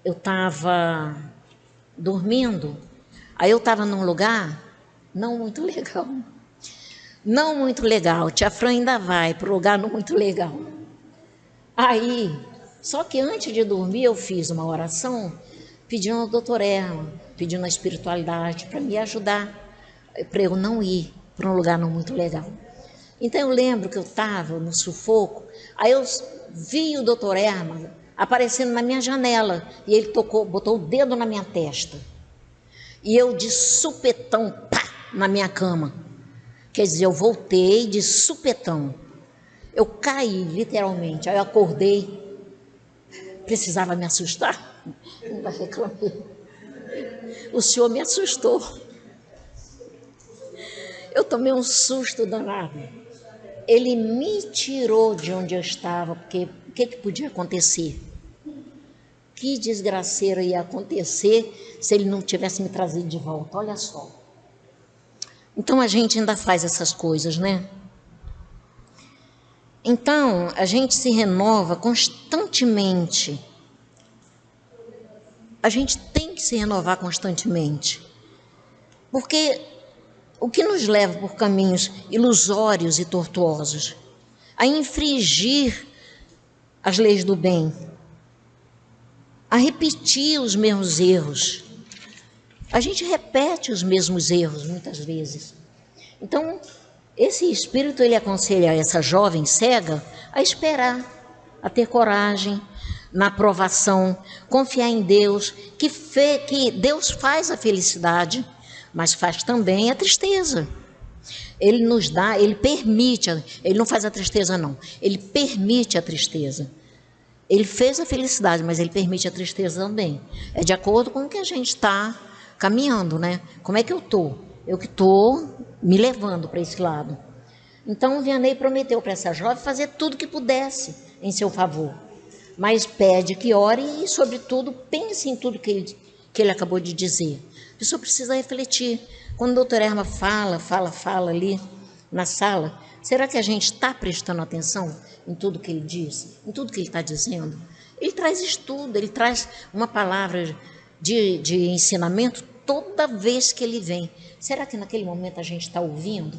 Eu estava dormindo, aí eu estava num lugar não muito legal. Não muito legal. Tia Fran ainda vai para o lugar não muito legal. Aí, só que antes de dormir eu fiz uma oração pedindo ao doutor Erma, pedindo a espiritualidade para me ajudar, para eu não ir para um lugar não muito legal. Então eu lembro que eu estava no sufoco, aí eu vi o doutor Erma aparecendo na minha janela e ele botou o dedo na minha testa. E eu de supetão, pá, na minha cama. Quer dizer, eu voltei de supetão. Eu caí, literalmente. Aí eu acordei. Precisava me assustar? Ainda reclamei. O senhor me assustou. Eu tomei um susto danado. Ele me tirou de onde eu estava, porque o que podia acontecer? Que desgraceira ia acontecer se ele não tivesse me trazido de volta? Olha só. Então a gente ainda faz essas coisas, né? Então, a gente se renova constantemente a gente tem que se renovar constantemente. Porque o que nos leva por caminhos ilusórios e tortuosos, a infringir as leis do bem, a repetir os mesmos erros. A gente repete os mesmos erros muitas vezes. Então, esse espírito, ele aconselha essa jovem cega a esperar, a ter coragem na provação, confiar em Deus, que Deus faz a felicidade, mas faz também a tristeza. Ele nos dá, ele permite, ele não faz a tristeza não, ele permite a tristeza. Ele fez a felicidade, mas ele permite a tristeza também. É de acordo com o que a gente está caminhando, né? Como é que eu estou? Eu que estou me levando para esse lado. Então, o Vianney prometeu para essa jovem fazer tudo que pudesse em seu favor. Mas pede que ore e, sobretudo, pense em tudo que ele acabou de dizer. A pessoa precisa refletir. Quando o doutor Erma fala ali na sala, será que a gente está prestando atenção em tudo que ele diz, em tudo que ele está dizendo? Ele traz estudo, ele traz uma palavra de ensinamento toda vez que ele vem. Será que naquele momento a gente está ouvindo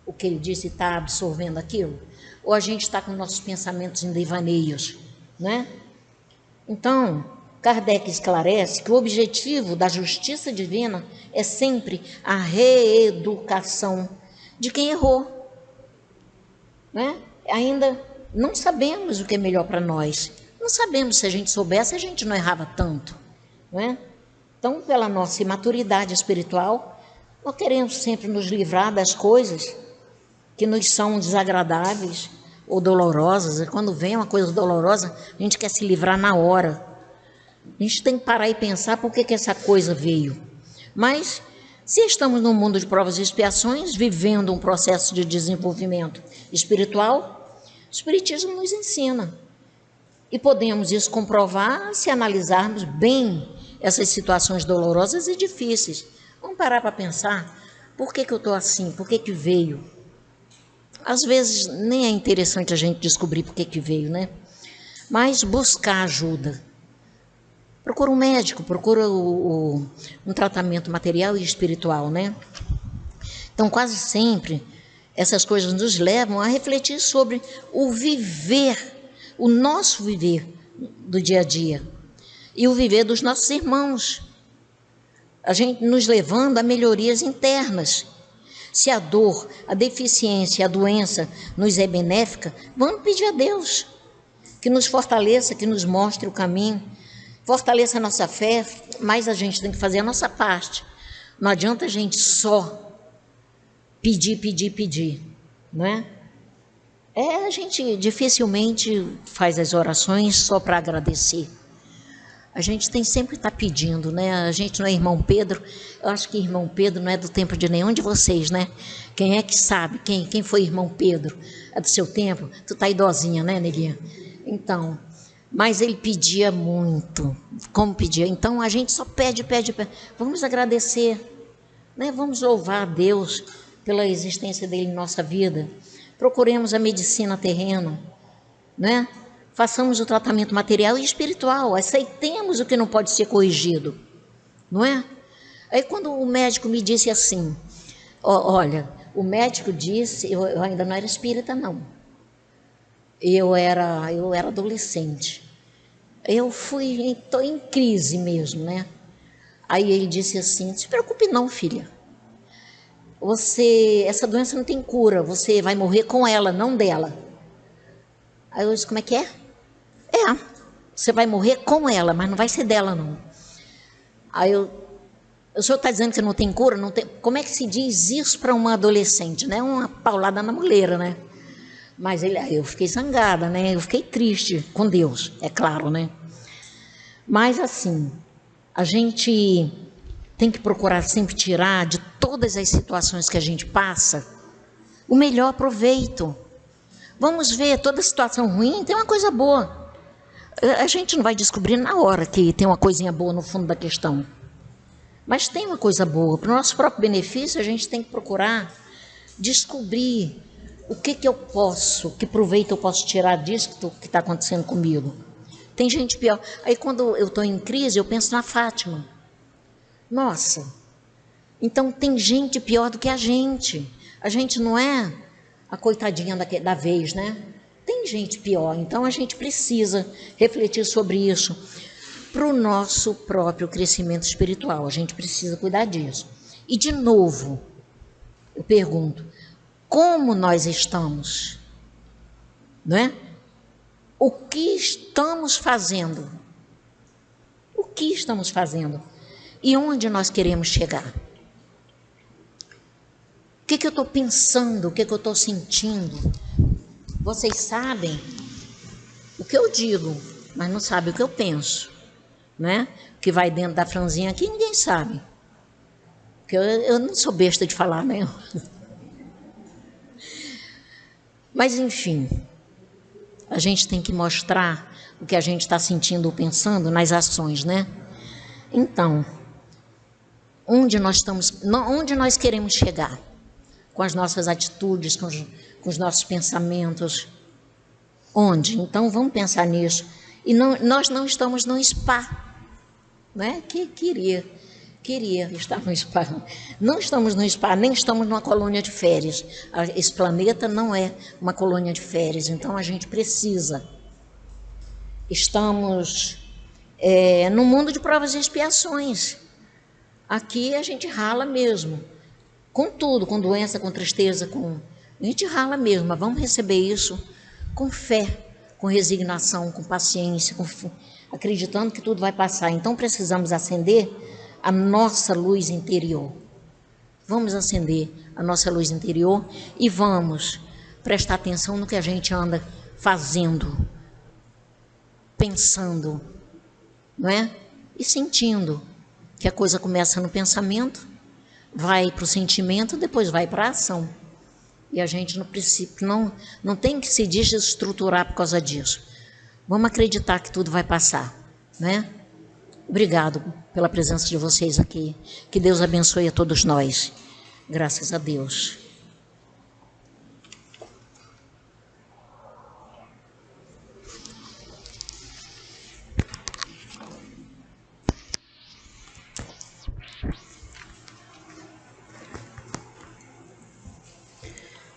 o que ele disse e está absorvendo aquilo? Ou a gente está com nossos pensamentos em devaneios, né? Então, Kardec esclarece que o objetivo da justiça divina é sempre a reeducação de quem errou, né? Ainda não sabemos o que é melhor para nós. Não sabemos, se a gente soubesse, a gente não errava tanto, não é? Então, pela nossa imaturidade espiritual, nós queremos sempre nos livrar das coisas que nos são desagradáveis ou dolorosas. E quando vem uma coisa dolorosa, a gente quer se livrar na hora. A gente tem que parar e pensar por que essa coisa veio. Mas, se estamos num mundo de provas e expiações, vivendo um processo de desenvolvimento espiritual, o Espiritismo nos ensina. E podemos isso comprovar se analisarmos bem essas situações dolorosas e difíceis. Vamos parar para pensar, por que eu estou assim? Por que veio? Às vezes nem é interessante a gente descobrir por que veio, né? Mas buscar ajuda. Procura um médico, procura um tratamento material e espiritual, né? Então, quase sempre, essas coisas nos levam a refletir sobre o viver, o nosso viver do dia a dia e o viver dos nossos irmãos. A gente nos levando a melhorias internas. Se a dor, a deficiência, a doença nos é benéfica, vamos pedir a Deus que nos fortaleça, que nos mostre o caminho, fortaleça a nossa fé, mas a gente tem que fazer a nossa parte. Não adianta a gente só pedir, não é? A gente dificilmente faz as orações só para agradecer. A gente tem sempre que estar pedindo, né? A gente não é irmão Pedro. Eu acho que irmão Pedro não é do tempo de nenhum de vocês, né? Quem é que sabe? Quem foi irmão Pedro? É do seu tempo? Tu tá idosinha, né, neguinha? Então, mas ele pedia muito. Como pedia? Então, a gente só pede. Vamos agradecer, né? Vamos louvar a Deus pela existência dele em nossa vida. Procuremos a medicina terrena, né? Façamos o tratamento material e espiritual, aceitemos o que não pode ser corrigido, não é? Aí quando o médico me disse assim, olha, o médico disse, eu ainda não era espírita não, eu era adolescente, estou em crise mesmo, né? Aí ele disse assim, não se preocupe não, filha, essa doença não tem cura, você vai morrer com ela, não dela. Aí eu disse, como é que é? Você vai morrer com ela, mas não vai ser dela, não. Aí o senhor está dizendo que não tem cura? Não tem. Como é que se diz isso para uma adolescente, né? Uma paulada na muleira, né? Mas eu fiquei zangada, né? Eu fiquei triste com Deus, é claro, né? Mas assim, a gente tem que procurar sempre tirar de todas as situações que a gente passa o melhor proveito. Vamos ver, toda situação ruim tem uma coisa boa. A gente não vai descobrir na hora que tem uma coisinha boa no fundo da questão. Mas tem uma coisa boa. Para o nosso próprio benefício, a gente tem que procurar descobrir o que eu posso, que proveito eu posso tirar disso que está acontecendo comigo. Tem gente pior. Aí quando eu estou em crise, eu penso na Fátima. Nossa, então tem gente pior do que a gente. A gente não é a coitadinha da vez, né? Tem gente pior, então a gente precisa refletir sobre isso para o nosso próprio crescimento espiritual. A gente precisa cuidar disso. E de novo, eu pergunto, como nós estamos? Não é? O que estamos fazendo? O que estamos fazendo? E onde nós queremos chegar? O que eu estou pensando? O que eu estou sentindo? Vocês sabem o que eu digo, mas não sabem o que eu penso, né? O que vai dentro da franzinha aqui, ninguém sabe. Porque eu não sou besta de falar, né? Mas, enfim, a gente tem que mostrar o que a gente está sentindo ou pensando nas ações, né? Então, onde nós queremos chegar? Com as nossas atitudes, com os nossos pensamentos. Onde? Então, vamos pensar nisso. E nós não estamos no spa, né? Queria estar no spa. Não estamos no spa, nem estamos numa colônia de férias. Esse planeta não é uma colônia de férias, então a gente precisa. Estamos num mundo de provas e expiações. Aqui a gente rala mesmo. Com tudo, com doença, com tristeza, a gente rala mesmo, mas vamos receber isso com fé, com resignação, com paciência, acreditando que tudo vai passar. Então precisamos acender a nossa luz interior. Vamos acender a nossa luz interior e vamos prestar atenção no que a gente anda fazendo, pensando, não é? E sentindo que a coisa começa no pensamento, vai para o sentimento, depois vai para a ação. E a gente, no princípio, não tem que se desestruturar por causa disso. Vamos acreditar que tudo vai passar, né? Obrigado pela presença de vocês aqui. Que Deus abençoe a todos nós. Graças a Deus.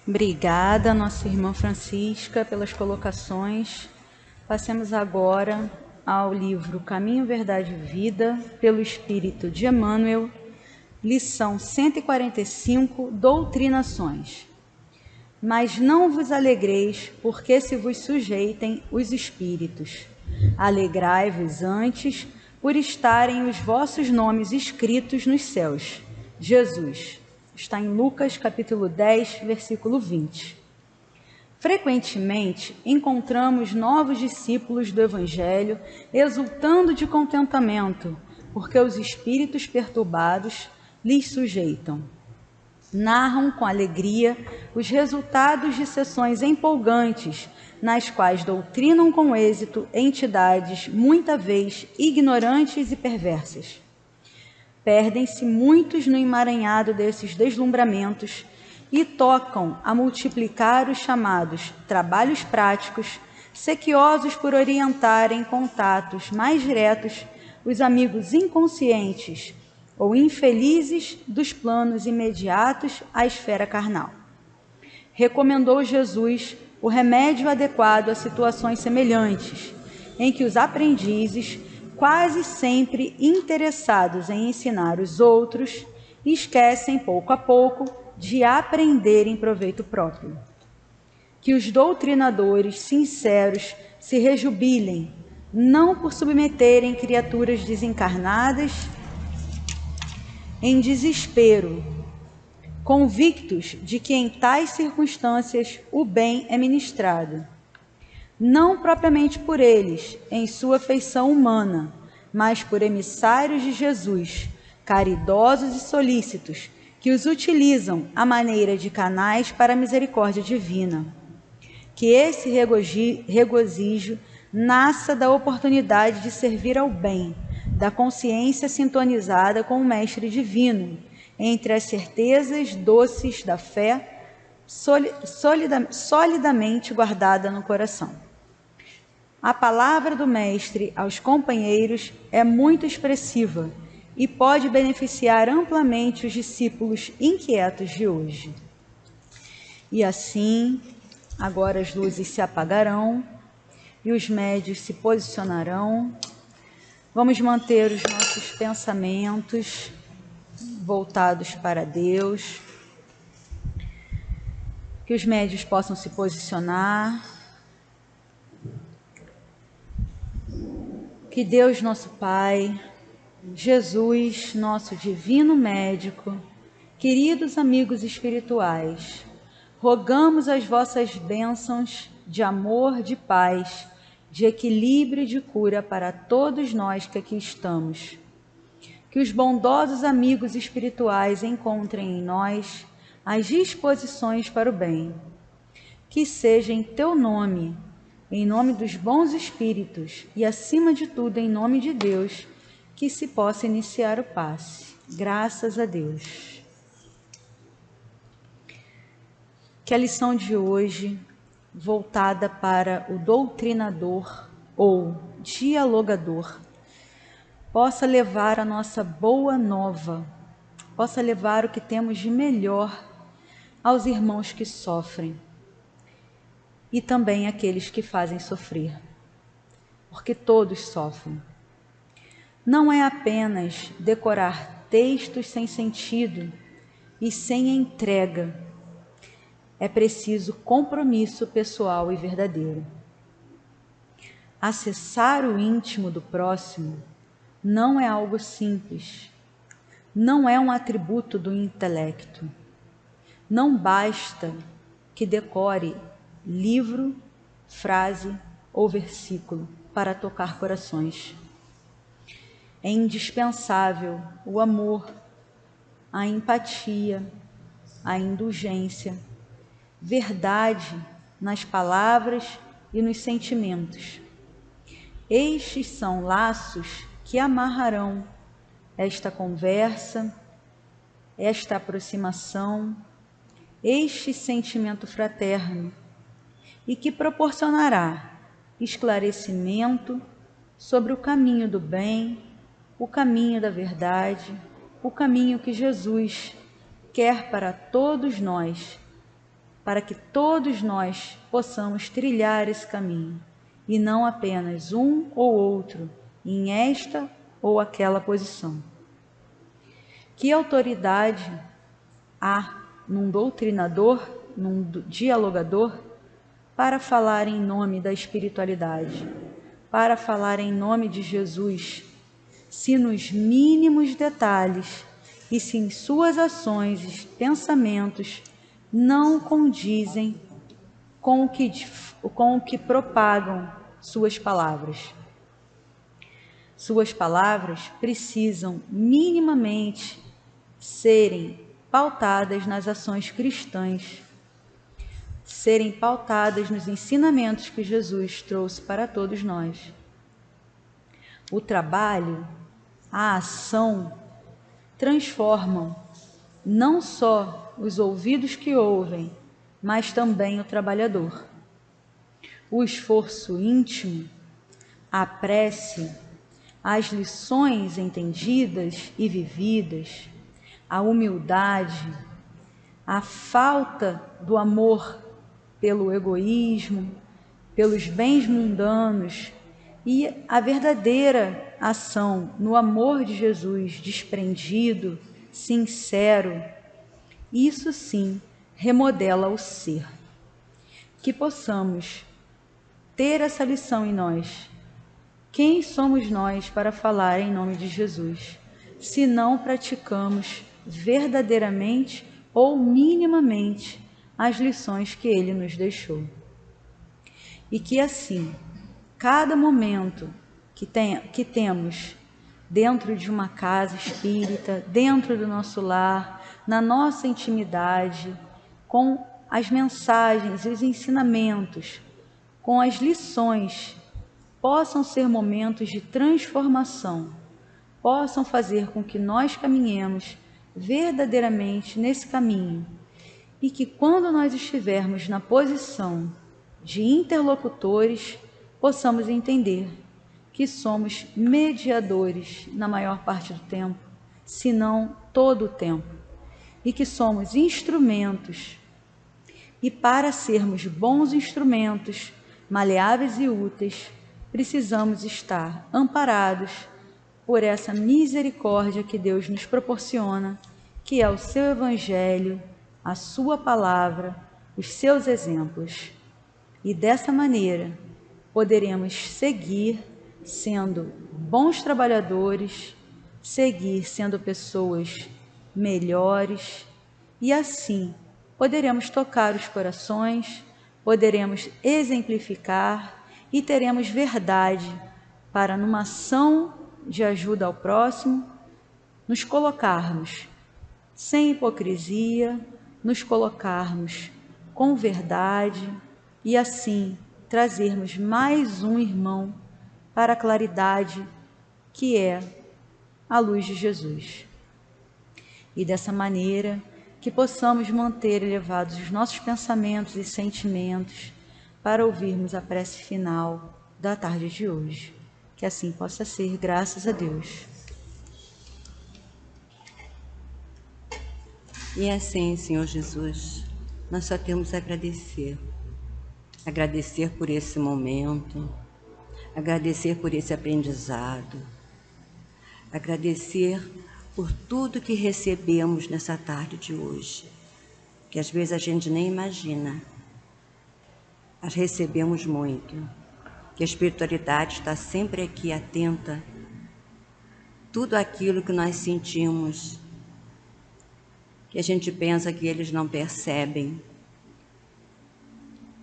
Obrigada, nossa irmã Francisca, pelas colocações. Passemos agora ao livro Caminho, Verdade e Vida, pelo Espírito de Emmanuel, lição 145, Doutrinações. Mas não vos alegreis, porque se vos sujeitem os espíritos. Alegrai-vos antes, por estarem os vossos nomes escritos nos céus. Jesus. Está em Lucas, capítulo 10, versículo 20. Frequentemente, encontramos novos discípulos do Evangelho exultando de contentamento, porque os espíritos perturbados lhes sujeitam. Narram com alegria os resultados de sessões empolgantes, nas quais doutrinam com êxito entidades, muita vez ignorantes e perversas. Perdem-se muitos no emaranhado desses deslumbramentos e tocam a multiplicar os chamados trabalhos práticos, sequiosos por orientarem contatos mais diretos os amigos inconscientes ou infelizes dos planos imediatos à esfera carnal. Recomendou Jesus o remédio adequado a situações semelhantes, em que os aprendizes, quase sempre interessados em ensinar os outros, esquecem pouco a pouco de aprender em proveito próprio. Que os doutrinadores sinceros se rejubilem, não por submeterem criaturas desencarnadas em desespero, convictos de que em tais circunstâncias o bem é ministrado, não propriamente por eles, em sua feição humana, mas por emissários de Jesus, caridosos e solícitos, que os utilizam à maneira de canais para a misericórdia divina. Que esse regozijo nasça da oportunidade de servir ao bem, da consciência sintonizada com o Mestre Divino, entre as certezas doces da fé, solidamente guardada no coração. A palavra do Mestre aos companheiros é muito expressiva e pode beneficiar amplamente os discípulos inquietos de hoje. E assim, agora as luzes se apagarão e os médios se posicionarão. Vamos manter os nossos pensamentos voltados para Deus. Que os médios possam se posicionar. Que Deus, nosso Pai, Jesus, nosso divino médico, queridos amigos espirituais, rogamos as vossas bênçãos de amor, de paz, de equilíbrio e de cura para todos nós que aqui estamos. Que os bondosos amigos espirituais encontrem em nós as disposições para o bem. Que seja em teu nome, em nome dos bons espíritos e, acima de tudo, em nome de Deus, que se possa iniciar o passe. Graças a Deus. Que a lição de hoje, voltada para o doutrinador ou dialogador, possa levar a nossa boa nova, possa levar o que temos de melhor aos irmãos que sofrem e também àqueles que fazem sofrer, porque todos sofrem. Não é apenas decorar textos sem sentido e sem entrega, é preciso compromisso pessoal e verdadeiro. Acessar o íntimo do próximo não é algo simples, não é um atributo do intelecto. Não basta que decore livro, frase ou versículo para tocar corações. É indispensável o amor, a empatia, a indulgência, verdade nas palavras e nos sentimentos. Estes são laços que amarrarão esta conversa, esta aproximação, este sentimento fraterno e que proporcionará esclarecimento sobre o caminho do bem, o caminho da verdade, o caminho que Jesus quer para todos nós, para que todos nós possamos trilhar esse caminho e não apenas um ou outro em esta ou aquela posição. Que autoridade há num doutrinador, num dialogador, para falar em nome da espiritualidade, para falar em nome de Jesus, se nos mínimos detalhes e se em suas ações e pensamentos não condizem com o que propagam suas palavras. Suas palavras precisam minimamente serem pautadas nas ações cristãs, serem pautadas nos ensinamentos que Jesus trouxe para todos nós. O trabalho, a ação, transformam não só os ouvidos que ouvem, mas também o trabalhador. O esforço íntimo, a prece, as lições entendidas e vividas, a humildade, a falta do amor pelo egoísmo, pelos bens mundanos e a verdadeira ação no amor de Jesus, desprendido, sincero, isso sim remodela o ser. Que possamos ter essa lição em nós. Quem somos nós para falar em nome de Jesus, se não praticamos verdadeiramente ou minimamente as lições que Ele nos deixou? E que assim, cada momento que temos dentro de uma casa espírita, dentro do nosso lar, na nossa intimidade, com as mensagens e os ensinamentos, com as lições, possam ser momentos de transformação, possam fazer com que nós caminhemos verdadeiramente nesse caminho e que quando nós estivermos na posição de interlocutores, possamos entender que somos mediadores na maior parte do tempo, se não todo o tempo, e que somos instrumentos. E para sermos bons instrumentos, maleáveis e úteis, precisamos estar amparados por essa misericórdia que Deus nos proporciona, que é o seu Evangelho, a sua palavra, os seus exemplos. E dessa maneira poderemos seguir sendo bons trabalhadores, seguir sendo pessoas melhores, e assim poderemos tocar os corações, poderemos exemplificar e teremos verdade para, numa ação de ajuda ao próximo, nos colocarmos sem hipocrisia, nos colocarmos com verdade e assim trazermos mais um irmão para a claridade que é a luz de Jesus. E dessa maneira que possamos manter elevados os nossos pensamentos e sentimentos para ouvirmos a prece final da tarde de hoje. Que assim possa ser, graças a Deus. E assim, Senhor Jesus, nós só temos a agradecer. Agradecer por esse momento, agradecer por esse aprendizado, agradecer por tudo que recebemos nessa tarde de hoje, que às vezes a gente nem imagina, mas recebemos muito, que a espiritualidade está sempre aqui atenta, tudo aquilo que nós sentimos, que a gente pensa que eles não percebem.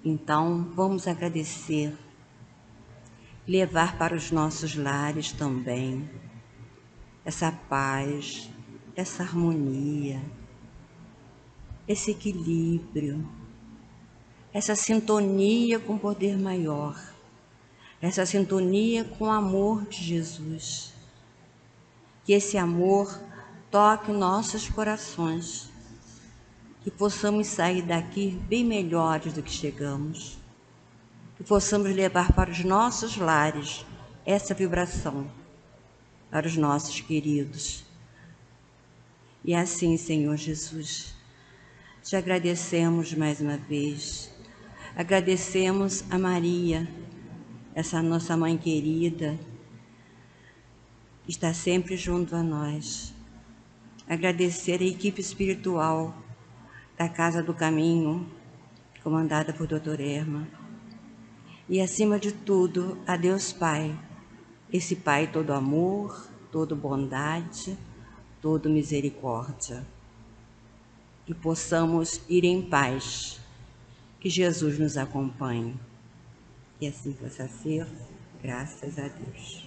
Então, vamos agradecer, levar para os nossos lares também essa paz, essa harmonia, esse equilíbrio, essa sintonia com o poder maior, essa sintonia com o amor de Jesus. Que esse amor toque nossos corações, que possamos sair daqui bem melhores do que chegamos, que possamos levar para os nossos lares essa vibração, para os nossos queridos. E assim, Senhor Jesus, te agradecemos mais uma vez, agradecemos a Maria, essa nossa mãe querida, que está sempre junto a nós. Agradecer a equipe espiritual da Casa do Caminho, comandada por Dr. Erma. E, acima de tudo, a Deus Pai, esse Pai todo amor, todo bondade, todo misericórdia. Que possamos ir em paz, que Jesus nos acompanhe. E assim possa ser, graças a Deus.